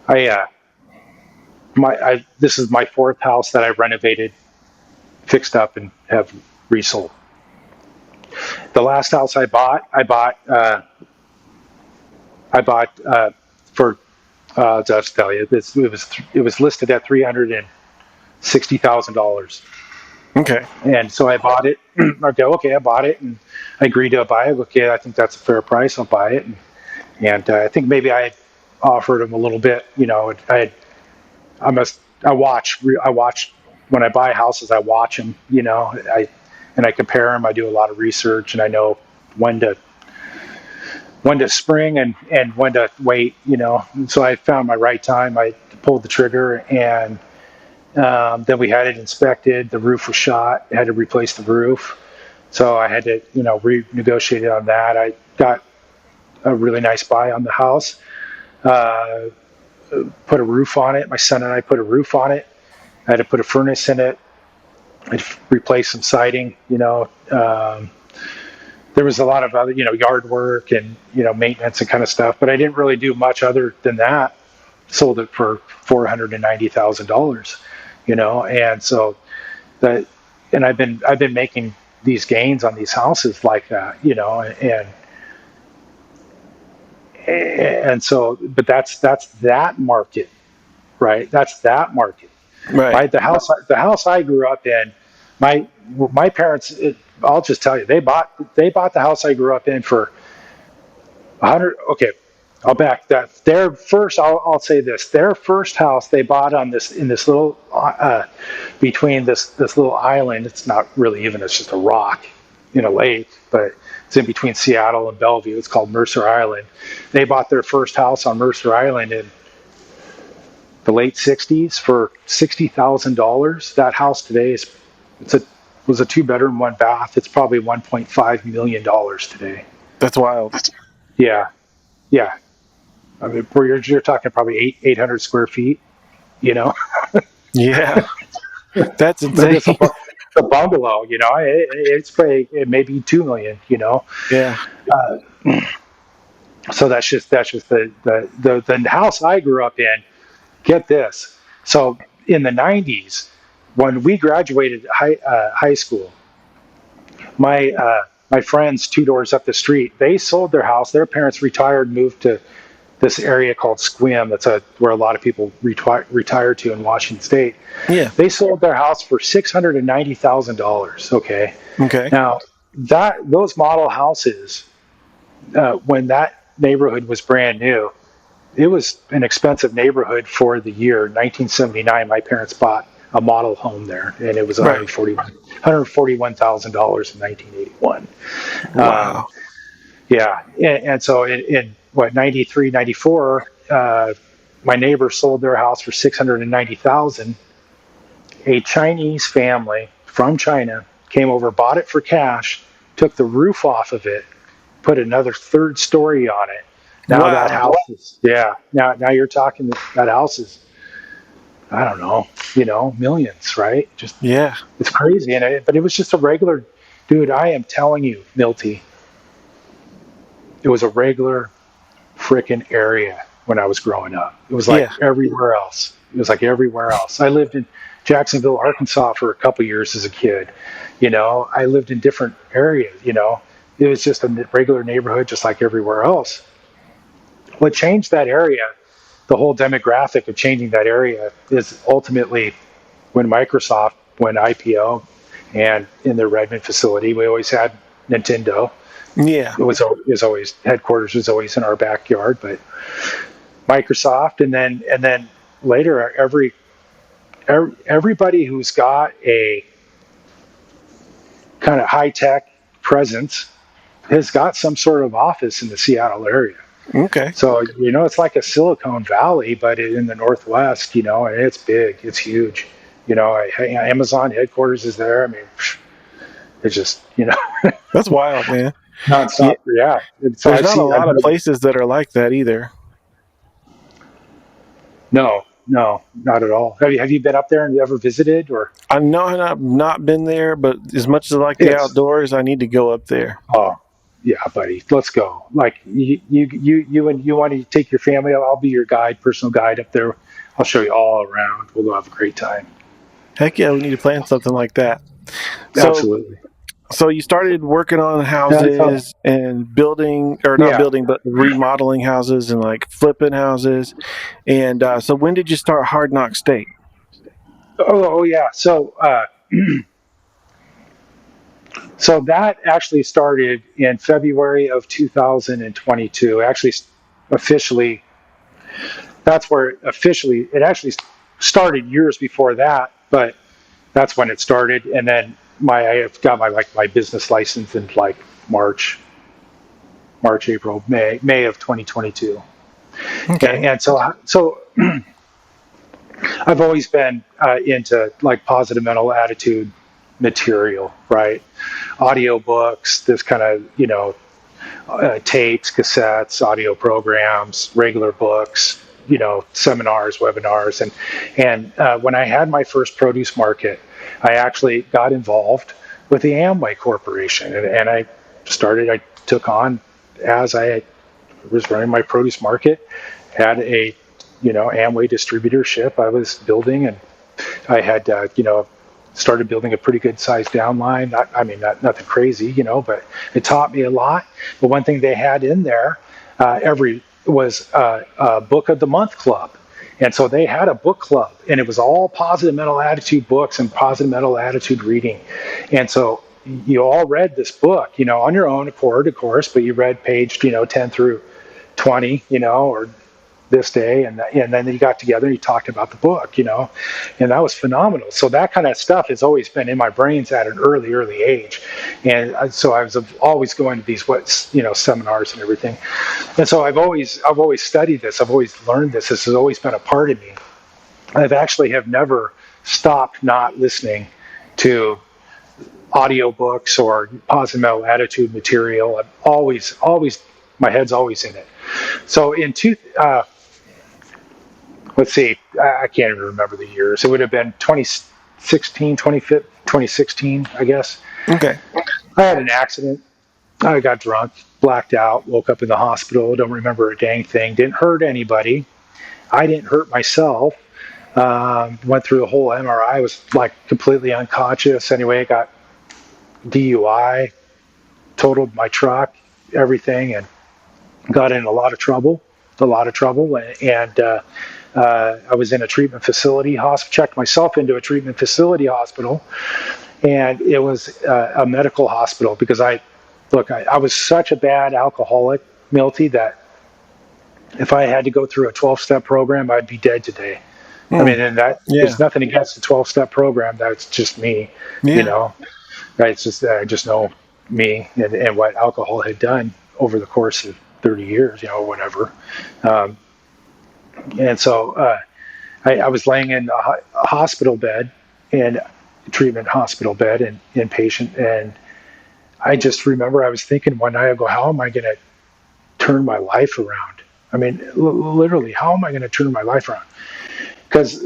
C: I this is my fourth house that I renovated, fixed up, and have resold. The last house I bought for just tell you this, it was listed at $360,000,
B: Okay.
C: and so I bought it. Okay, I bought it, and I agreed to buy it. Okay, I think that's a fair price. I'll buy it, and I think maybe I offered him a little bit. I watch when I buy houses. I watch them. I compare them. I do a lot of research, and I know when to spring and when to wait. And so I found my right time. I pulled the trigger, and then we had it inspected. The roof was shot. I had to replace the roof, so I had to renegotiate it on that. I got a really nice buy on the house. Uh, Put a roof on it. My son and I put a roof on it. I had to put a furnace in it. I replaced some siding. There was a lot of other, yard work and maintenance and kind of stuff, but I didn't really do much other than that. Sold it for $490,000. And so that, and I've been making these gains on these houses like that. And so, but that's that market, right? That's that market.
B: Right.
C: The house I grew up in, my parents. I'll just tell you, they bought the house I grew up in for 100. Okay, I'll back that. Their first, I'll say this: their first house they bought on this in this little between this little island. It's not really even; it's just a rock in a lake, but it's in between Seattle and Bellevue. It's called Mercer Island. They bought their first house on Mercer Island in the late '60s for $60,000. That house today was a 2 bedroom, 1 bath. It's probably $1.5 million today.
B: That's wild.
C: Yeah, yeah. I mean, where you're talking probably 800 square feet. You know,
B: Yeah. That's
C: but
B: insane.
C: it's a bungalow. It's probably it may be 2 million.
B: Yeah.
C: So that's just the house I grew up in. Get this. So in the 90s, when we graduated high school, my friends 2 doors up the street, they sold their house. Their parents retired, moved to this area called Squim. That's where a lot of people retire to in Washington State.
B: Yeah.
C: They sold their house for $690,000. Okay.
B: Okay.
C: Now those model houses, when that neighborhood was brand new, it was an expensive neighborhood for the year 1979. My parents bought a model home there, and it was
B: Right.
C: $141,000 in 1981.
B: Wow.
C: Yeah, and so in what 93, 94, my neighbor sold their house for 690,000. A Chinese family from China came over, bought it for cash, took the roof off of it, put another third story on it. Now that
B: Wow.
C: house is, now you're talking, that house is, I don't know, millions, right? Just,
B: Yeah.
C: it's crazy. But it was just a regular, dude, I am telling you, Milty, it was a regular freaking area when I was growing up. It was like
B: Yeah.
C: everywhere else. It was like everywhere else. I lived in Jacksonville, Arkansas for a couple years as a kid. I lived in different areas. It was just a regular neighborhood, just like everywhere else. What changed that area, the whole demographic of changing that area, is ultimately when Microsoft went IPO, and in their Redmond facility, we always had Nintendo.
B: Yeah.
C: It was always, headquarters was always in our backyard, but Microsoft, and then later everybody who's got a kind of high tech presence has got some sort of office in the Seattle area.
B: Okay.
C: So it's like a Silicon Valley, but in the Northwest. And it's big, it's huge. Amazon headquarters is there. I mean, it's just
B: That's wild, man.
C: nonstop. Yeah. So
B: There's not a lot of places that are like that either.
C: No, not at all. Have you been up there and ever visited, or?
B: I know I've not been there, but as much as I like the outdoors, I need to go up there.
C: Oh, yeah, buddy, let's go. Like you want to take your family? I'll be your guide, personal guide up there. I'll show you all around. We'll have a great time.
B: Heck yeah, we need to plan something like that.
C: Absolutely.
B: So you started working on houses and building, or not building, but remodeling houses and like flipping houses. And so when did you start Hard Knock State?
C: Oh yeah. So so that actually started in February of 2022. Actually, officially, that's where it actually started years before that, but that's when it started. And then I got my business license in like March, April, May of 2022.
B: Okay.
C: And so I've always been into like positive mental attitude material, right? Audiobooks, this kind of, tapes, cassettes, audio programs, regular books, seminars, webinars. And when I had my first produce market, I actually got involved with the Amway Corporation. And I took on, as I was running my produce market, had a, Amway distributorship I was building, and I had, started building a pretty good sized downline. Not nothing crazy, but it taught me a lot. But one thing they had in there was a book of the month club. And so they had a book club, and it was all positive mental attitude books and positive mental attitude reading. And so you all read this book, on your own accord, of course, but you read page, 10 through 20, or this day, and then you got together and you talked about the book, and that was phenomenal. So that kind of stuff has always been in my brains at an early age, and so I was always going to these seminars and everything, and so I've always studied this. I've always learned this. This has always been a part of me. I've actually have never stopped not listening to audiobooks or positive mental attitude material. I've always my head's always in it. So let's see, I can't even remember the years. It would have been 2016, I guess.
B: Okay.
C: I had an accident. I got drunk, blacked out, woke up in the hospital. Don't remember a dang thing. Didn't hurt anybody. I didn't hurt myself. Went through the whole MRI, was like completely unconscious. Anyway, I got DUI, totaled my truck, everything, and got in a lot of trouble. And I was in a treatment facility, checked myself into a treatment facility hospital, and it was a medical hospital because I was such a bad alcoholic, Milty, that if I had to go through a 12-step program, I'd be dead today. I mean, and that there's nothing against the 12-step program. That's just me, you know. Right? It's just I just know me and what alcohol had done over the course of 30 years, you know, whatever. And so I was laying in a hospital bed, and treatment hospital bed, and inpatient, and I just remember I was thinking one night, I go, how am I going to turn my life around? I mean, literally, how am I going to turn my life around? Because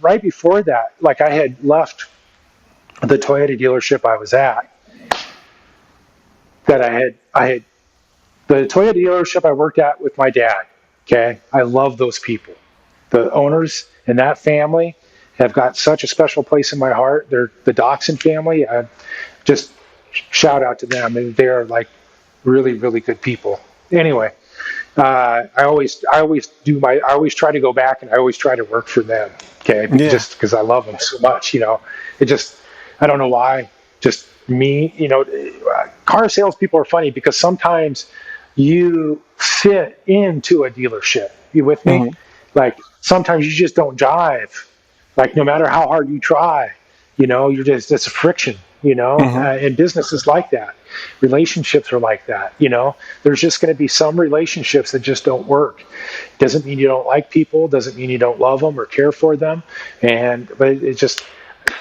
C: right before that, like I had left the Toyota dealership I was at, that I had the Toyota dealership I worked at with my dad. Okay, I love those people. The owners and that family have got such a special place in my heart. They're the Dachshund family. Just shout out to them. They're like really, really good people. Anyway, I always try to go back, and I always try to work for them. Okay, just because I love them so much. You know, I don't know why. Just me. You know, car salespeople are funny because sometimes you fit into a dealership. You with me? Mm-hmm. Like sometimes you just don't jive. Like no matter how hard you try, you know, it's a friction. You know, and business is like that. Relationships are like that. You know, there's just going to be some relationships that just don't work. Doesn't mean you don't like people. Doesn't mean you don't love them or care for them. But it's just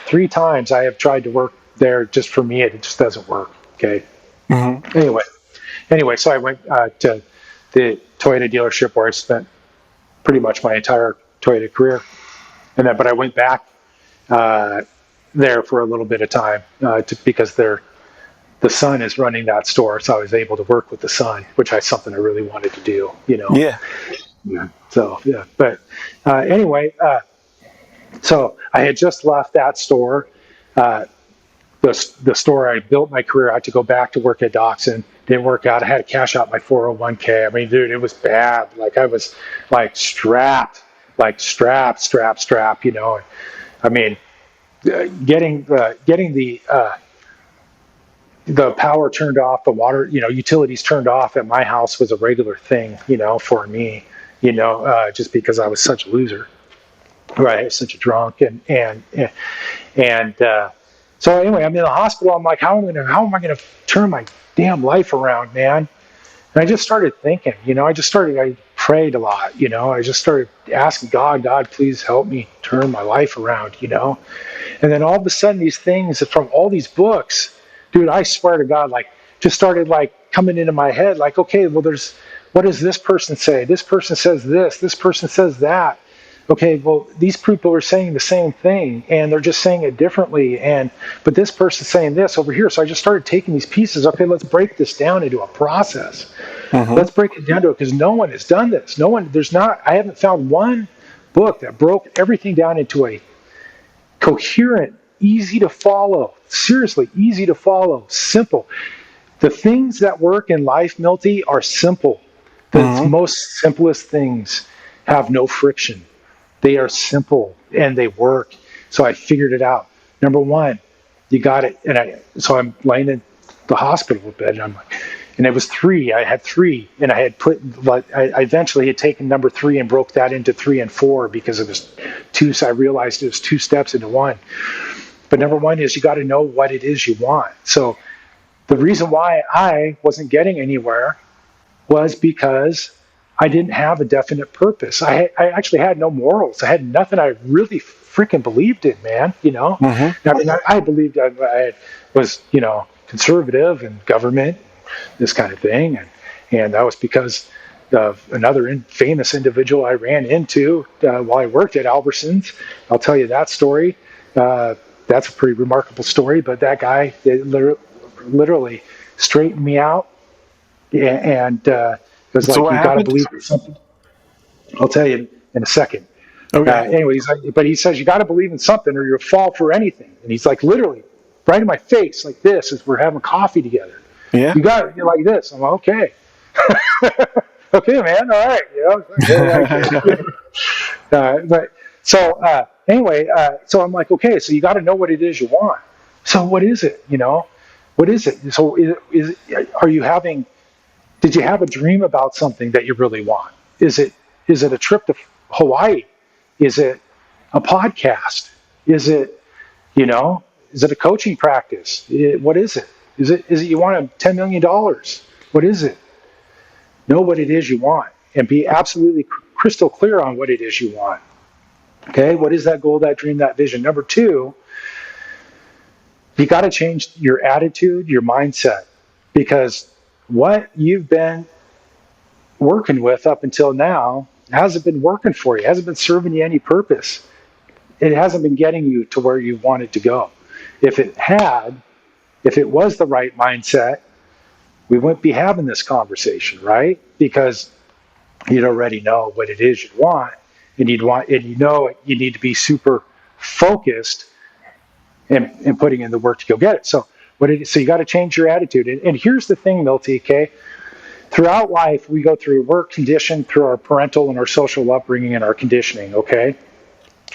C: 3 times I have tried to work there. Just for me, it just doesn't work. Okay. Anyway, so I went to the Toyota dealership where I spent pretty much my entire Toyota career, but I went back there for a little bit of time because the son is running that store, so I was able to work with the son, which is something I really wanted to do. You know. Yeah. So yeah, but anyway, so I had just left that store. The store I built my career, I had to go back to work at Dachshund. Didn't work out. I had to cash out my 401k. I mean, dude, it was bad. Like I was like strapped, you know. I mean, getting the power turned off, the water, you know, utilities turned off at my house was a regular thing, you know, for me, you know, just because I was such a loser, right? I was such a drunk, and so anyway, I'm in the hospital. I'm like, how am I gonna turn my damn life around, man? And I just started thinking, you know, I prayed a lot, you know, I just started asking God, please help me turn my life around, you know. And then all of a sudden, these things from all these books, dude, I swear to God, like, just started like coming into my head, like, okay, well, what does this person say? This person says this person says that. Okay, well, these people are saying the same thing, and they're just saying it differently. But this person's saying this over here. So I just started taking these pieces. Okay, let's break this down into a process. Let's break it down to it because no one has done this. I haven't found one book that broke everything down into a coherent, easy to follow, seriously, easy to follow, simple. The things that work in life, Milty, are simple. The most simplest things have no friction. They are simple and they work. So I figured it out. Number one, you got it. So I'm laying in the hospital bed, and it was 3. I had 3, and I eventually had taken number 3 and broke that into 3 and 4 because it was 2. So I realized it was 2 steps into 1. But number 1 is you got to know what it is you want. So the reason why I wasn't getting anywhere was because I didn't have a definite purpose. I actually had no morals. I had nothing I really freaking believed in, man. You know, I mean, I believed I was, you know, conservative and government, this kind of thing, and that was because of another famous individual I ran into while I worked at Albertsons. I'll tell you that story. That's a pretty remarkable story. But that guy literally straightened me out, and it was like, you got to believe in something. I'll tell you in a second.
B: Okay.
C: Anyway, he's like, but he says you got to believe in something or you'll fall for anything. And he's like, literally, right in my face, like this, as we're having coffee together.
B: Yeah.
C: You got it. You're like this. I'm like, okay. Okay, man. All right. But so anyway, so I'm like, okay, so you got to know what it is you want. So what is it? What is it? So are you having? Did you have a dream about something that you really want? Is it a trip to Hawaii? Is it a podcast? Is it Is it a coaching practice? What is it? Is it you want $10 million? What is it? Know what it is you want and be absolutely crystal clear on what it is you want. Okay, what is that goal, that dream, that vision? Number two, you got to change your attitude, your mindset, because what you've been working with up until now hasn't been working for you, hasn't been serving you any purpose. It hasn't been getting you to where you wanted to go. If it was the right mindset, we wouldn't be having this conversation, right? Because you'd already know what it is you want, and you need to be super focused and putting in the work to go get it. So you got to change your attitude. And here's the thing, Milty, okay? Throughout life, we go through, we're conditioned through our parental and our social upbringing and our conditioning, okay?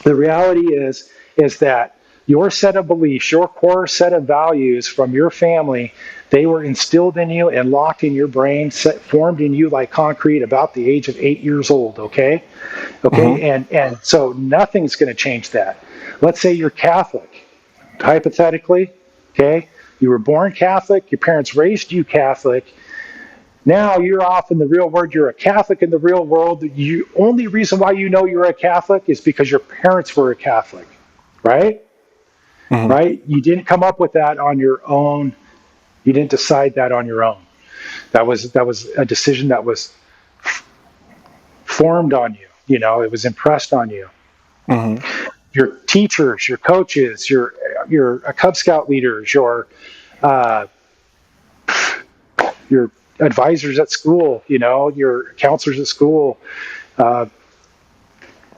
C: The reality is that your set of beliefs, your core set of values from your family, they were instilled in you and locked in your brain, formed in you like concrete about the age of 8 years old, okay? And so nothing's going to change that. Let's say you're Catholic, hypothetically, okay? You were born Catholic, your parents raised you Catholic. Now you're off in the real world. You're a Catholic in the real world. The only reason why you know you're a Catholic is because your parents were a Catholic, right? Right? You didn't come up with that on your own. You didn't decide that on your own. That was a decision that was formed on you. It was impressed on you. Your teachers, your coaches, your Cub Scout leaders, your advisors at school, your counselors at school,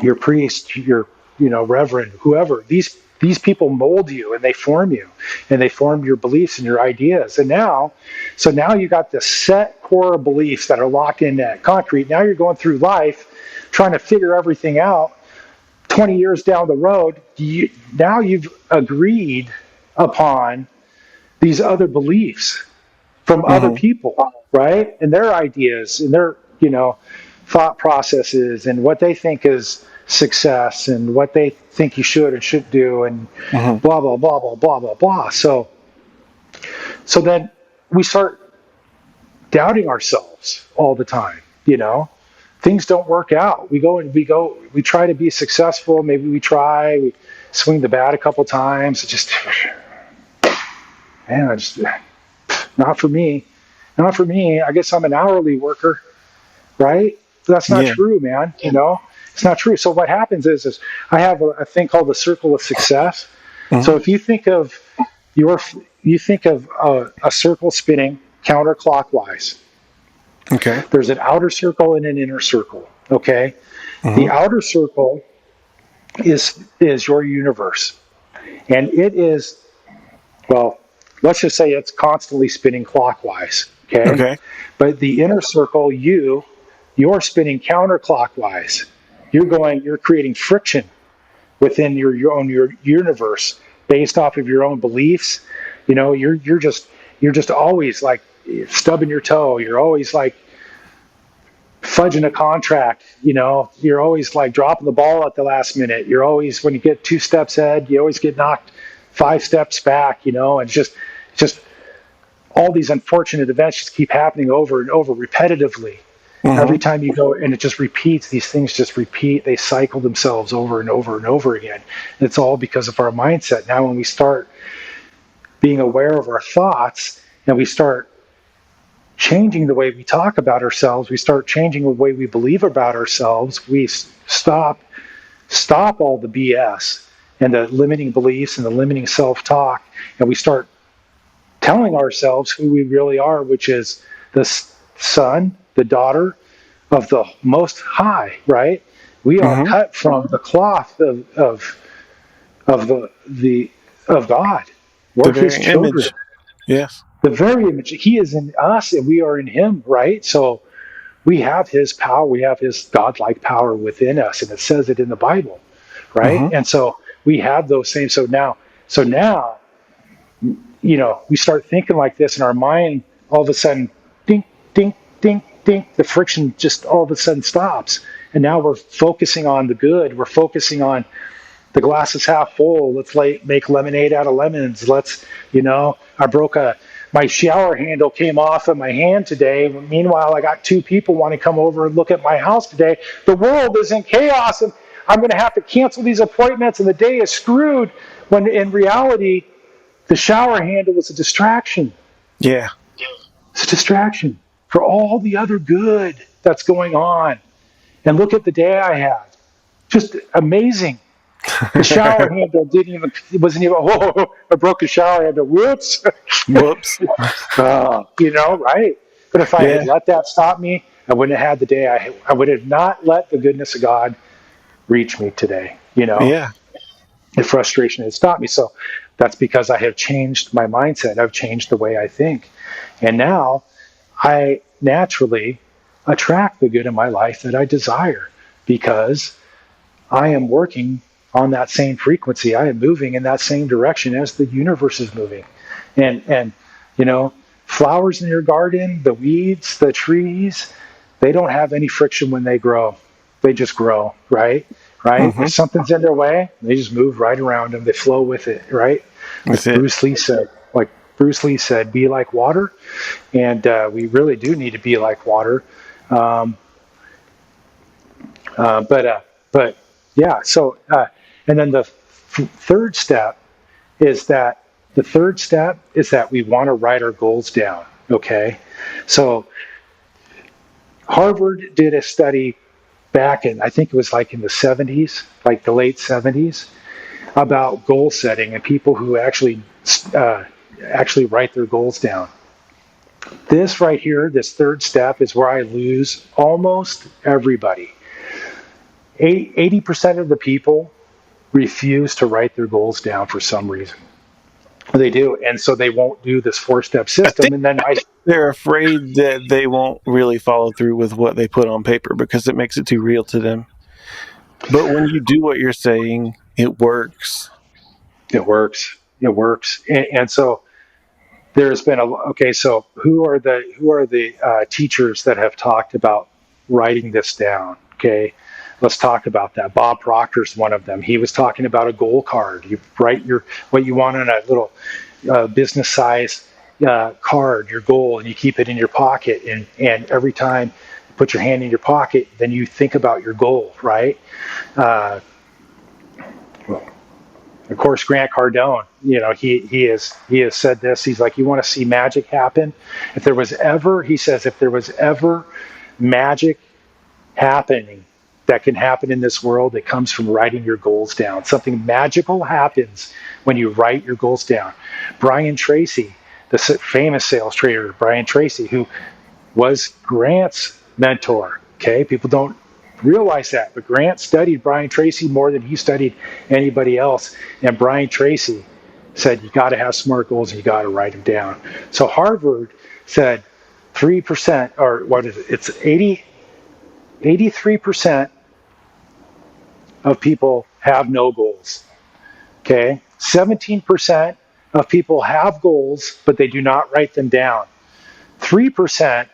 C: your priest, your reverend, whoever. These people mold you and they form you, and they form your beliefs and your ideas. And now you got this set core beliefs that are locked in that concrete. Now you're going through life trying to figure everything out. 20 years down the road, now you've agreed upon these other beliefs from other people, right? And their ideas and their, thought processes and what they think is success and what they think you should and shouldn't do and blah, blah, blah, blah, blah, blah, blah. So then we start doubting ourselves all the time, Things don't work out. We try to be successful. Maybe we swing the bat a couple times. Not for me. Not for me. I guess I'm an hourly worker, right? But that's not true, man. It's not true. So what happens is I have a thing called the circle of success. So if you think of a circle spinning counterclockwise.
B: Okay.
C: There's an outer circle and an inner circle. Okay. The outer circle is your universe, and it is, well, let's just say it's constantly spinning clockwise. Okay. But the inner circle, you're spinning counterclockwise. You're creating friction within your universe based off of your own beliefs. You're just always like stubbing your toe. You're always like fudging a contract. You're always like dropping the ball at the last minute. You're always, when you get 2 steps ahead, you always get knocked 5 steps back. And it's just all these unfortunate events just keep happening over and over repetitively. Every time you go, and it just repeats. These things just repeat. They cycle themselves over and over and over again. And it's all because of our mindset. Now, when we start being aware of our thoughts and we start changing the way we talk about ourselves, we start changing the way we believe about ourselves, we stop all the BS and the limiting beliefs and the limiting self-talk, and we start telling ourselves who we really are, which is the son, the daughter of the Most High, right? We are
B: Mm-hmm.
C: cut from the cloth of God.
B: The
C: We're His
B: very
C: children.
B: image. Yes.
C: The very image. He is in us, and we are in Him. Right. So we have His power. We have His godlike power within us, and it says it in the Bible. Right.
B: Mm-hmm.
C: And so we have those same. So now, we start thinking like this, and our mind all of a sudden, ding, ding, ding, ding. The friction just all of a sudden stops, and now we're focusing on the good. We're focusing on the glass is half full. Let's make lemonade out of lemons. My shower handle came off of my hand today. Meanwhile, I got two people want to come over and look at my house today. The world is in chaos, and I'm going to have to cancel these appointments, and the day is screwed. When in reality, the shower handle was a distraction.
B: Yeah.
C: It's a distraction for all the other good that's going on. And look at the day I had. Just amazing. The shower handle wasn't even, I broke the shower handle. Whoops.
B: Whoops.
C: Right? But if I
B: Yeah.
C: had let that stop me, I wouldn't have had the day I would have not let the goodness of God reach me today.
B: Yeah.
C: The frustration had stopped me. So that's because I have changed my mindset. I've changed the way I think. And now I naturally attract the good in my life that I desire because I am working on that same frequency. I am moving in that same direction as the universe is moving. And flowers in your garden, the weeds, the trees, they don't have any friction when they grow. They just grow, right? Right?
B: Mm-hmm.
C: If something's in their way, they just move right around them. They flow with it, right?
B: That's it.
C: Bruce Lee said, be like water. And we really do need to be like water. But yeah, so, and then the third step is that we want to write our goals down. Okay. So Harvard did a study back in, I think it was like in the 70s, like the late 70s, about goal setting and people who actually write their goals down. This right here, this third step, is where I lose almost everybody. 80% of the people refuse to write their goals down for some reason. They do, and so they won't do this 4-step system. And then
B: they're afraid that they won't really follow through with what they put on paper because it makes it too real to them. But when you do what you're saying, it works.
C: It works. And so there's been so who are the teachers that have talked about writing this down? Okay, let's talk about that. Bob Proctor's one of them. He was talking about a goal card. You write what you want on a little business size card, your goal, and you keep it in your pocket. And every time you put your hand in your pocket, then you think about your goal, right? Of course, Grant Cardone, he has said this. He's like, you want to see magic happen? If there was ever magic happening that can happen in this world, it comes from writing your goals down. Something magical happens when you write your goals down. Brian Tracy, the famous sales trader, Brian Tracy, who was Grant's mentor. Okay, people don't realize that, but Grant studied Brian Tracy more than he studied anybody else. And Brian Tracy said, you got to have SMART goals and you got to write them down. So Harvard said 3%, or what is it? It's 83% of people have no goals. Okay, 17% of people have goals, but they do not write them down. 3%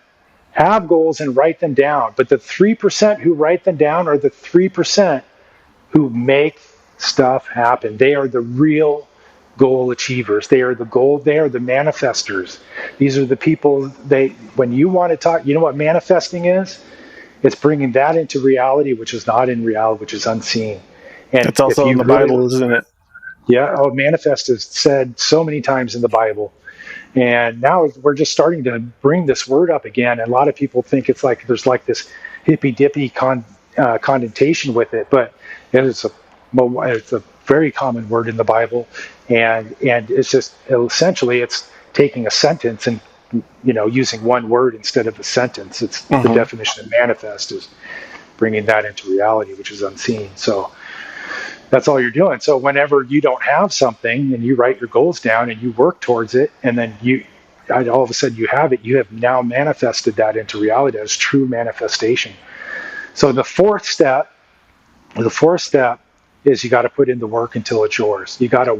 C: have goals and write them down, but the 3% who write them down are the 3% who make stuff happen. They are the real goal achievers. They are the manifestors. These are the people, when you want to talk, you know what manifesting is? It's bringing that into reality, which is not in reality, which is unseen. And
B: it's also in the Bible, isn't it?
C: Yeah, manifest is said so many times in the Bible. And now we're just starting to bring this word up again. And a lot of people think it's like there's like this hippy-dippy connotation with it, but it's a very common word in the Bible. And it's just essentially it's taking a sentence and using one word instead of a sentence. It's the definition of manifest is bringing that into reality, which is unseen. So that's all you're doing. So whenever you don't have something and you write your goals down and you work towards it, and then all of a sudden you have it, you have now manifested that into reality as true manifestation. So the fourth step is you got to put in the work until it's yours. You got to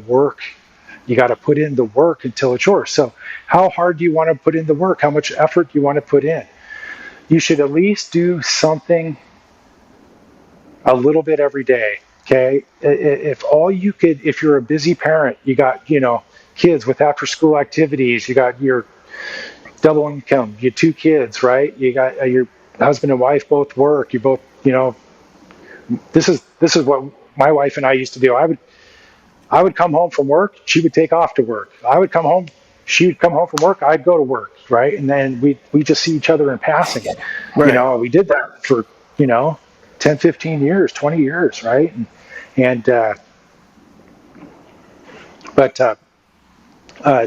C: put in the work until it's yours. So how hard do you want to put in the work? How much effort do you want to put in? You should at least do something a little bit every day. Okay. If you're a busy parent, you got, kids with after school activities, you got your double income, you 2 kids, right? You got your husband and wife both work. You both, this is what my wife and I used to do. I would come home from work. She would take off to work. I would come home. She would come home from work. I'd go to work. Right. And then we just see each other in passing.
B: Right.
C: We did that for, 10, 15 years, 20 years. Right.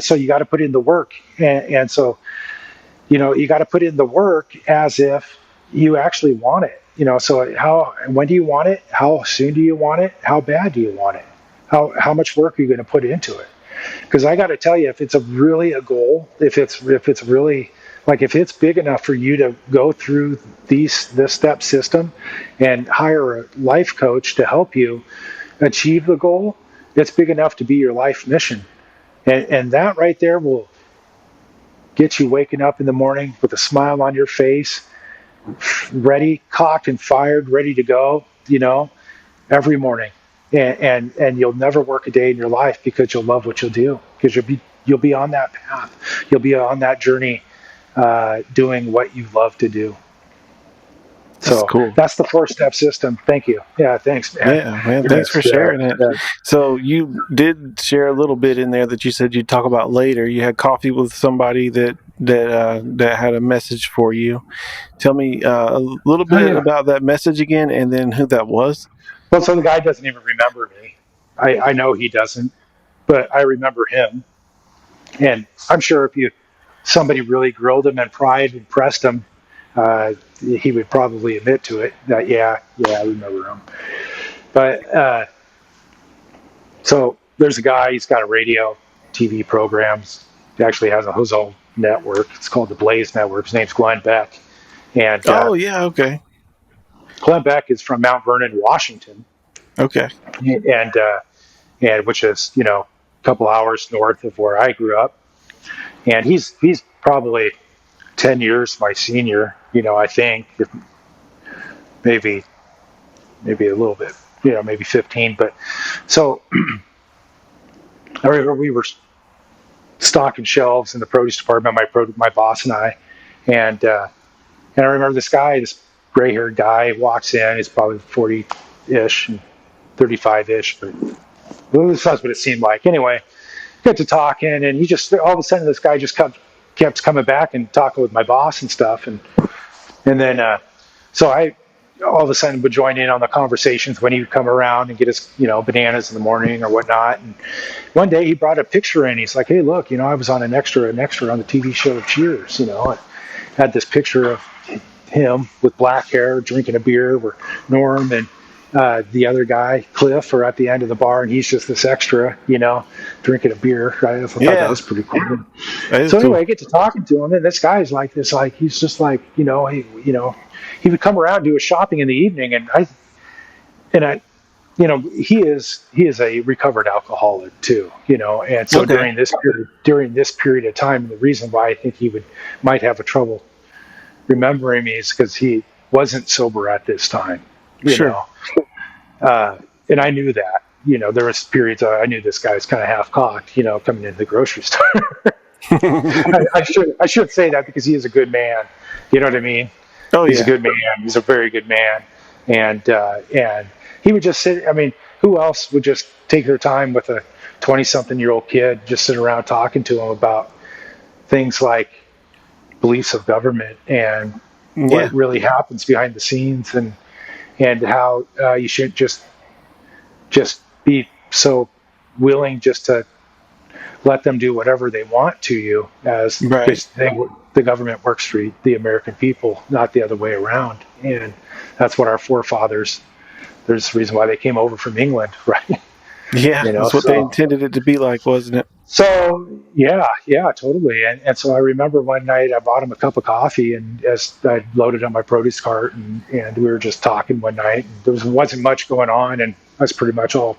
C: So you got to put in the work. And so, you got to put in the work as if you actually want it. So when do you want it? How soon do you want it? How bad do you want it? How much work are you going to put into it? Because I got to tell you, if it's really a goal, if it's really like, if it's big enough for you to go through this step system and hire a life coach to help you achieve the goal, it's big enough to be your life mission. And that right there will get you waking up in the morning with a smile on your face, ready, cocked and fired, ready to go, every morning. And you'll never work a day in your life because you'll love what you'll do, because you'll be on that path. You'll be on that journey, doing what you love to do.
B: That's
C: So
B: cool.
C: That's the 4-step system. Thank you. Yeah, thanks, man.
B: Yeah, man. Thanks for sharing it.
C: Yeah.
B: So you did share a little bit in there that you said you'd talk about later. You had coffee with somebody that had a message for you. Tell me a little bit about that message again, and then who that was.
C: Well, so the guy doesn't even remember me. I know he doesn't, but I remember him. And I'm sure if somebody really grilled him and pressed him, he would probably admit to it that, yeah, I remember him. But so there's a guy, he's got a radio, TV programs. He actually has his own network. It's called the Blaze Network. His name's Glenn Beck. And
B: okay.
C: Glenn Beck is from Mount Vernon, Washington.
B: Okay.
C: And which is, a couple hours north of where I grew up. And he's probably 10 years my senior, I think, maybe a little bit, maybe 15. But so I remember we were stocking shelves in the produce department, my boss and I, and I remember this gray-haired guy walks in. He's probably 40-ish and 35-ish, but that's what it seemed like. Anyway, got to talking, and he just all of a sudden this guy just kept coming back and talking with my boss and stuff, and then so I all of a sudden would join in on the conversations when he would come around and get his bananas in the morning or whatnot. And one day he brought a picture in. He's like, "Hey, look, I was on an extra on the TV show Cheers. And had this picture of him with black hair drinking a beer, where Norm and the other guy, Cliff, are at the end of the bar, and he's just this extra, drinking a beer. I thought that was pretty cool. So anyway, I get to talking to him, and this guy's like this, like he's just like, he would come around and do his shopping in the evening, and I, he is a recovered alcoholic too, and so during this period of time, the reason why I think he might have a trouble remembering me is because he wasn't sober at this time,
B: Sure.
C: And I knew that, there was periods I knew this guy's kind of half cocked, coming into the grocery store. I should say that because he is a good man. You know what I mean?
B: Oh,
C: He's a good man. He's a very good man. And he would just sit. I mean, who else would just take their time with a 20-something-year-old kid, just sit around talking to him about things like beliefs of government and what really happens behind the scenes, and how you should just be so willing just to let them do whatever they want to you, as
B: Right.
C: the government works for the American people, not the other way around. And that's what our forefathers. There's the reason why they came over from England, right?
B: Yeah,
C: You know,
B: that's what they
C: so
B: intended it to be like, wasn't it?
C: yeah, totally. And so I remember one night I bought him a cup of coffee, and as I loaded on my produce cart, and we were just talking one night. And wasn't much going on, and I was pretty much all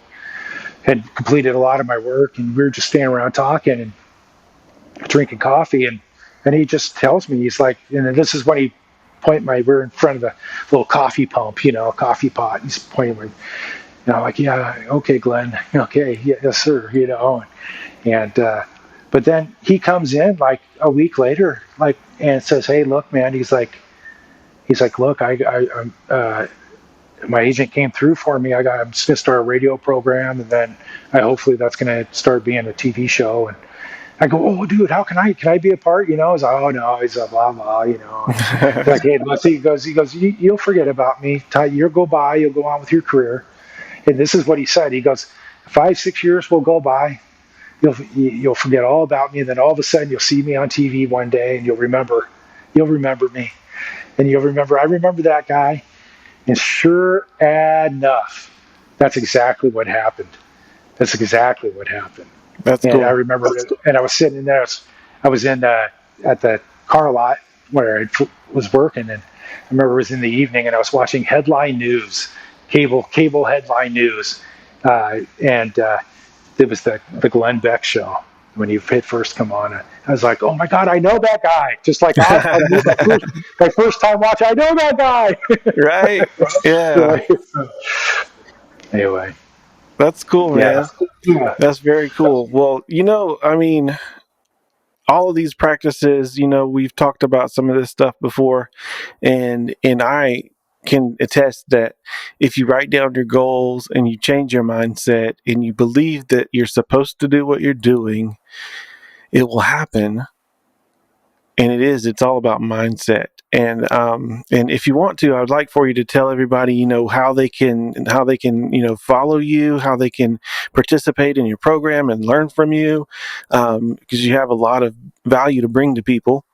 C: had completed a lot of my work, and we were just standing around talking and drinking coffee, and he just tells me, he's like, and this is when he we're in front of the little coffee pump, coffee pot. He's pointing my, I'm like, yeah, okay, Glenn, okay, yeah, yes, sir, and but then he comes in like a week later, like, and says, hey, look, man, he's like, look, I'm my agent came through for me. I'm just gonna start a radio program, and then hopefully that's gonna start being a TV show. And I go, oh, dude, how can I be a part? He's like, oh no, he's like, blah blah, He's like, hey, let's see. He goes, you'll forget about me. You'll go by. You'll go on with your career. And this is what he said. He goes, 5-6 years will go by. You'll forget all about me, and then all of a sudden you'll see me on TV one day, and you'll remember me, and you'll remember. I remember that guy. And sure enough, that's exactly what happened. That's exactly what happened.
B: That's
C: And
B: cool.
C: I remember, and I was sitting in there. I was in at the car lot where I was working, and I remember it was in the evening, and I was watching headline news, cable headline news, and it was the Glenn Beck show when he had first come on. I was like, oh my God, I know that guy. Just like my first time watching, I know that guy.
B: Right. Yeah.
C: Anyway,
B: That's cool,
C: yeah.
B: man. That's very cool. Well, I mean, all of these practices, we've talked about some of this stuff before, and I can attest that if you write down your goals and you change your mindset and you believe that you're supposed to do what you're doing, it will happen. And it's all about mindset. And if you want to, I'd like for you to tell everybody, how they can follow you, how they can participate in your program and learn from you, because you have a lot of value to bring to people.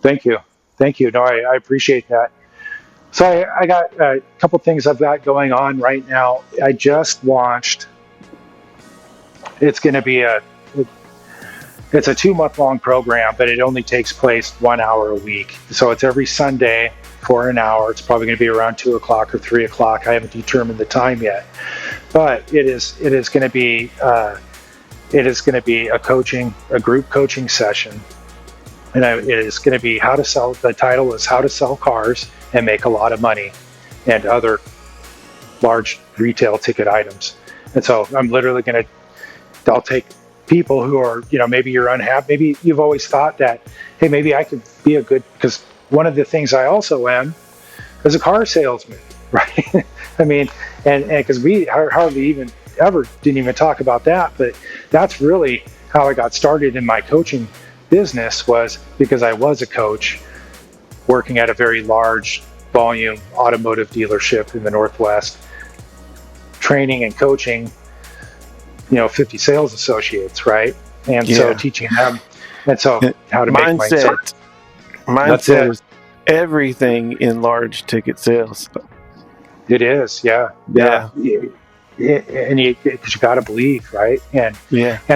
C: Thank you. No, I appreciate that. So I got a couple things I've got going on right now. I just launched. It's going to be it's a 2-month long program, but it only takes place 1 hour a week. So it's every Sunday for an hour. It's probably going to be around 2 o'clock or 3 o'clock. I haven't determined the time yet, but it is going to be a group coaching session, and it is going to be how to sell. The title is How to Sell Cars and Make a Lot of Money, and other large retail ticket items. And so I'll take people who are, maybe you're unhappy, maybe you've always thought that, hey, maybe I could be because one of the things I also am is a car salesman, right? I mean, and because we hardly even ever didn't even talk about that, but that's really how I got started in my coaching business, was because I was a coach working at a very large volume automotive dealership in the Northwest, training and coaching 50 sales associates, right? And so teaching them, and so how to make
B: mindset is everything in large ticket sales.
C: It is, yeah. And because you got to believe, right? And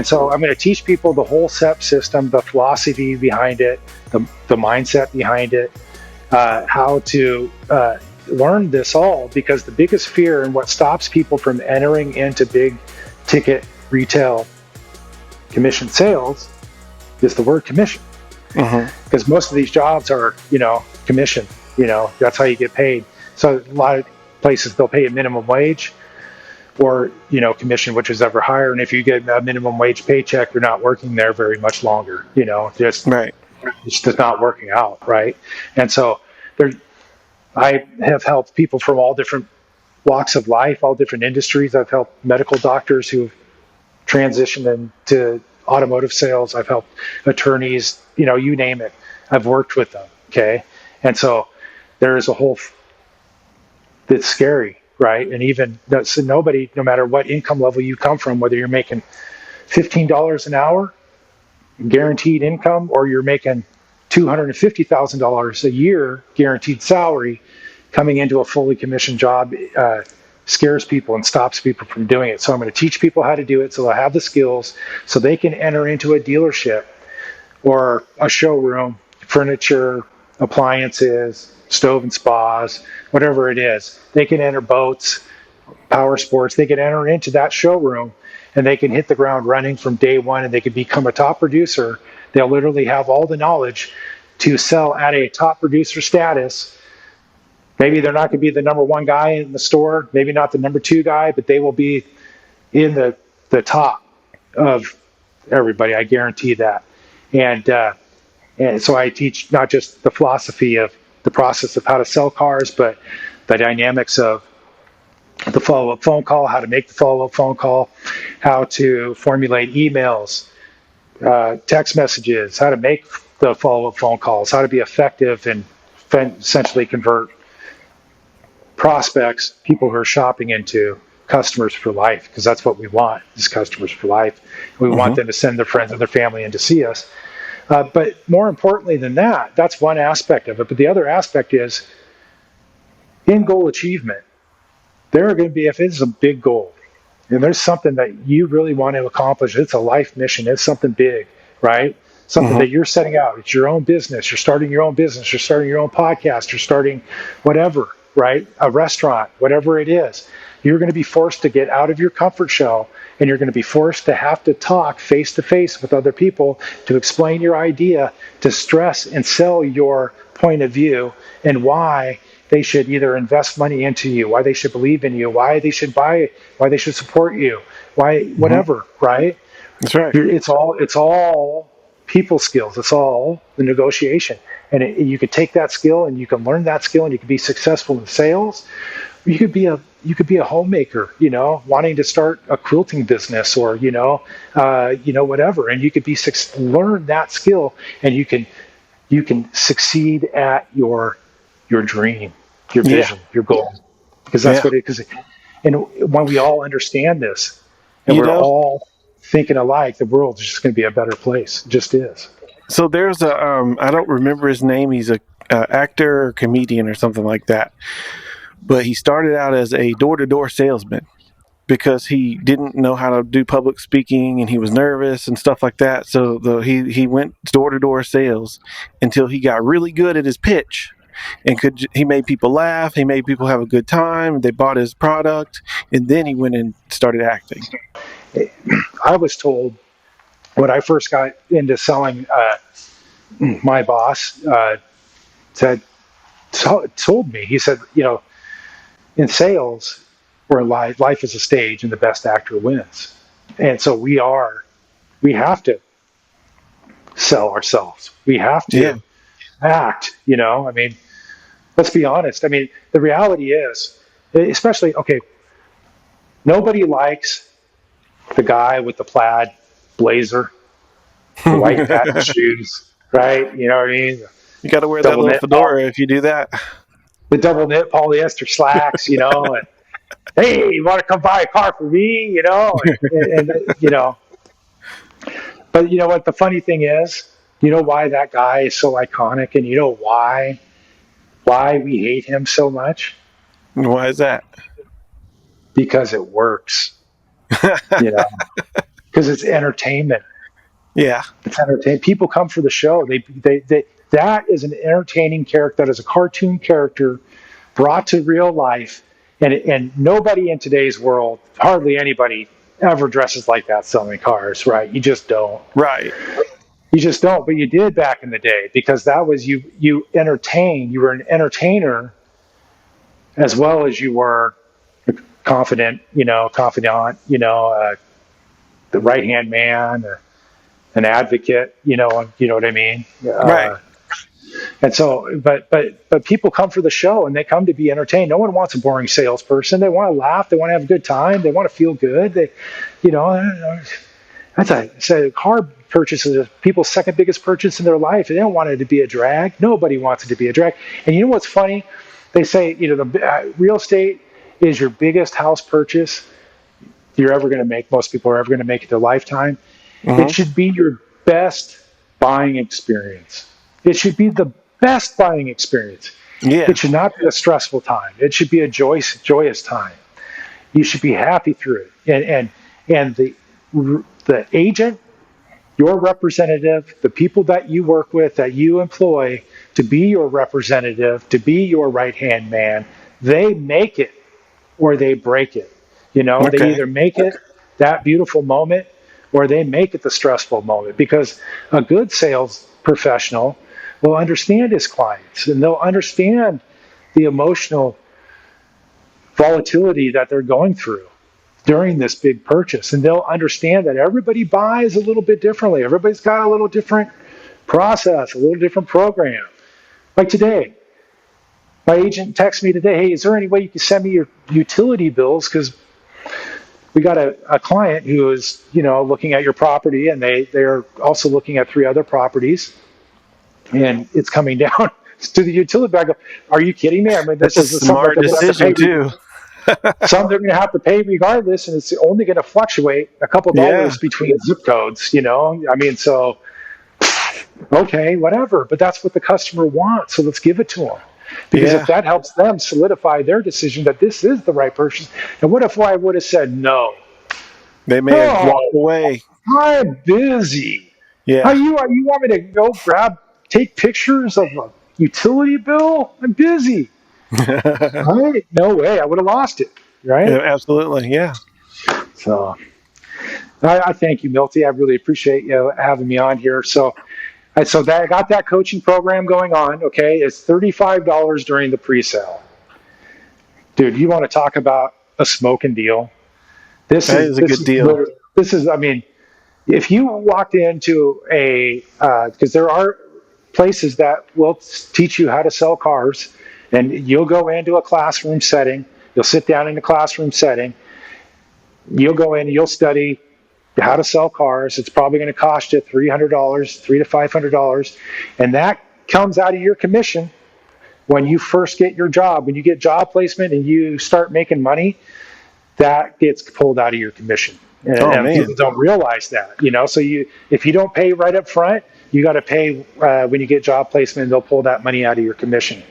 C: so I'm going to teach people the whole SEP system, the philosophy behind it, the mindset behind it, how to learn this all, because the biggest fear and what stops people from entering into big ticket retail commission sales is the word commission. Because most of these jobs are, commission, that's how you get paid. So a lot of places, they'll pay a minimum wage or, commission, which is ever higher. And if you get a minimum wage paycheck, you're not working there very much longer, just
B: right.
C: It's just not working out. Right. And so I have helped people from all different walks of life, all different industries. I've helped medical doctors who've transitioned into automotive sales. I've helped attorneys, you name it. I've worked with them. Okay. And so there is a whole that's scary, right? And even so nobody, no matter what income level you come from, whether you're making $15 an hour guaranteed income, or you're making $250,000 a year guaranteed salary, coming into a fully commissioned job scares people and stops people from doing it. So I'm going to teach people how to do it so they'll have the skills so they can enter into a dealership or a showroom, furniture, appliances, stove and spas, whatever it is. They can enter boats, power sports. They can enter into that showroom and they can hit the ground running from day one, and they can become a top producer. They'll literally have all the knowledge to sell at a top producer status. Maybe they're not going to be the number one guy in the store, maybe not the number two guy, but they will be in the top of everybody. I guarantee that. And so I teach not just the philosophy of the process of how to sell cars, but the dynamics of the follow-up phone call, how to make the follow-up phone call, how to formulate emails, text messages, how to make the follow-up phone calls, how to be effective and essentially convert prospects, people who are shopping, into customers for life, because that's what we want, is customers for life. We want them to send their friends and their family in to see us. But more importantly than that, that's one aspect of it. But the other aspect is in goal achievement. There are going to be, if it's a big goal and there's something that you really want to accomplish, it's a life mission, it's something big, right? Something that you're setting out. It's your own business. You're starting your own business. You're starting your own podcast. You're starting whatever, right? A restaurant, whatever it is. You're going to be forced to get out of your comfort shell, and you're going to be forced to have to talk face to face with other people to explain your idea, to stress and sell your point of view and why they should either invest money into you, why they should believe in you, why they should buy, why they should support you, why whatever, right?
B: That's right.
C: It's all people skills. It's all the negotiation. And you could take that skill and you can learn that skill and you can be successful in sales. You could be a homemaker, wanting to start a quilting business or, whatever. And you could learn that skill, and you can succeed at your dream, your vision, your goal, because that's what it is. And when we all understand this and we're all thinking alike, the world is just going to be a better place. It just is.
B: So there's I don't remember his name. He's a actor or comedian or something like that. But he started out as a door-to-door salesman because he didn't know how to do public speaking and he was nervous and stuff like that. So he went door-to-door sales until he got really good at his pitch and he made people laugh. He made people have a good time. They bought his product, and then he went and started acting.
C: I was told when I first got into selling, my boss told me, he said, in sales, where life is a stage and the best actor wins. And so we have to sell ourselves. We have to act, let's be honest. The reality is, especially, nobody likes the guy with the plaid blazer, the white patent shoes, right? You know what I mean?
B: You got to wear that little fedora if you do that.
C: The double knit polyester slacks, and hey, you want to come buy a car for me, and But you know what? The funny thing is, why that guy is so iconic, and why we hate him so much?
B: Why is that?
C: Because it works. Because it's entertainment.
B: Yeah,
C: it's entertainment. People come for the show. They that is an entertaining character. That is a cartoon character brought to real life. And nobody in today's world, hardly anybody, ever dresses like that selling cars, right? You just don't.
B: Right.
C: You just don't. But you did back in the day, because that was you entertain. You were an entertainer as well as you were a confidant, the right-hand man, an advocate, you know what I mean?
B: Right.
C: And so, but people come for the show, and they come to be entertained. No one wants a boring salesperson. They want to laugh. They want to have a good time. They want to feel good. That's a car purchase is people's second biggest purchase in their life. They don't want it to be a drag. Nobody wants it to be a drag. And you know what's funny? They say, the real estate is your biggest house purchase you're ever going to make. Most people are ever going to make it their lifetime. Mm-hmm. It should be best buying experience. It should be the best buying experience.
B: Yeah.
C: It should not be a stressful time. It should be a joyous time. You should be happy through it. And the agent, your representative, the people that you work with, that you employ to be your representative, to be your right-hand man, they make it or they break it. You know,
B: Okay.
C: they either make it that beautiful moment or they make it the stressful moment, because a good sales professional will understand his clients and they'll understand the emotional volatility that they're going through during this big purchase. And they'll understand that everybody buys a little bit differently. Everybody's got a little different process, a little different program. Like today, my agent texted me today, hey, is there any way you can send me your utility bills? Because we got a client who is, looking at your property, and they're also looking at 3 other properties, and it's coming down to the utility bill. I go, are you kidding me? I mean, this
B: That's a
C: is something
B: smart decision too.
C: Some they're going to have to pay regardless, and it's only going to fluctuate a couple dollars between zip codes. I mean, so okay, whatever. But that's what the customer wants, so let's give it to them. Because if that helps them solidify their decision that this is the right person, and what if I would have said no?
B: They may have walked away.
C: I'm busy.
B: Yeah.
C: You want me to go take pictures of a utility bill? I'm busy. Right? No way. I would have lost it. Right?
B: Yeah, absolutely. Yeah.
C: So I thank you, Milty. I really appreciate you having me on here. So I got that coaching program going on. Okay, it's $35 during the pre-sale. Dude, you want to talk about a smoking deal? This is a good deal. This is, I mean, if you walked into because there are places that will teach you how to sell cars, and you'll go into a classroom setting. You'll sit down in a classroom setting. You'll go in, you'll study how to sell cars. It's probably going to cost you $300, $300 to $500, and that comes out of your commission when you first get your job. When you get job placement and you start making money, that gets pulled out of your commission. And people don't realize that, So if you don't pay right up front, you got to pay when you get job placement. They'll pull that money out of your commission.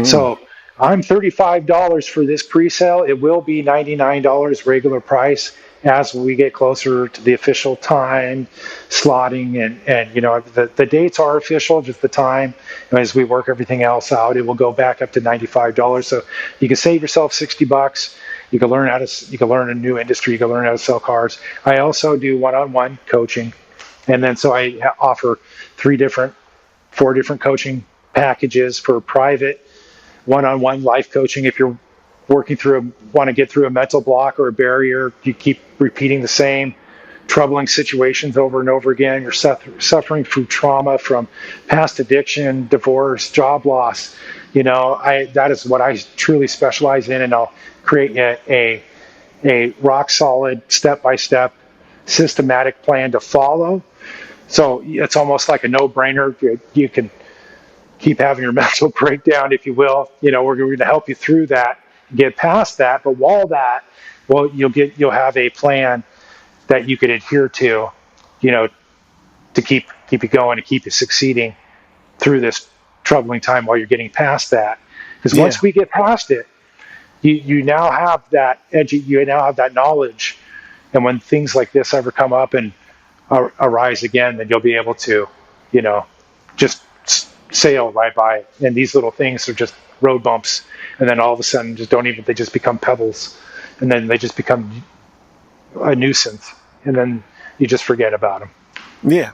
C: So I'm $35 for this pre-sale. It will be $99 regular price as we get closer to the official time slotting, and the dates are official, just the time. And as we work everything else out, it will go back up to $95. So you can save yourself $60. You can learn a new industry. You can learn how to sell cars. I also do one-on-one coaching, and then so I offer 4 different coaching packages for private one-on-one life coaching. If you're want to get through a mental block or a barrier, you keep repeating the same troubling situations over and over again. You're suffering through trauma from past addiction, divorce, job loss. That is what I truly specialize in, and I'll create a rock solid, step-by-step, systematic plan to follow. So it's almost like a no-brainer. You can keep having your mental breakdown, if you will. We're going to help you through that, get past that. But you'll have a plan that you could adhere to, to keep you going, to keep you succeeding through this troubling time while you're getting past that. Because once we get past it, you now have that you now have that knowledge, and when things like this ever come up and arise again, then you'll be able to, just sail right by it. And these little things are just road bumps, and then all of a sudden they just become pebbles, and then they just become a nuisance, and then you just forget about them.
B: Yeah.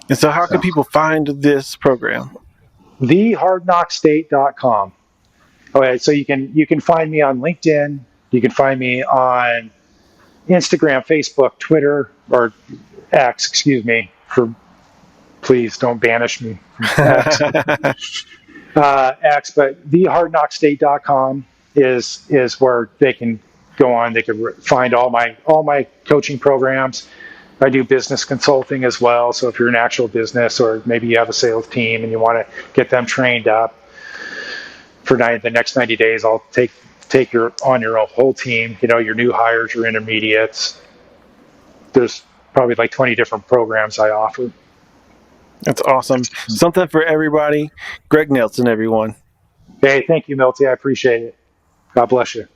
B: And so how can people find this program?
C: thehardknockstate.com. Okay, so you can find me on LinkedIn. You can find me on Instagram, Facebook, Twitter, or X. Excuse me. Please don't banish me from X. But thehardknockstate.com is where they can go on. They can find all my coaching programs. I do business consulting as well. So if you're an actual business, or maybe you have a sales team and you want to get them trained up for the next 90 days, I'll take your whole team, your new hires, your intermediates. There's probably like 20 different programs I offer.
B: That's awesome. Something for everybody. Greg Nelson, everyone.
C: Hey, thank you, Milty. I appreciate it. God bless you.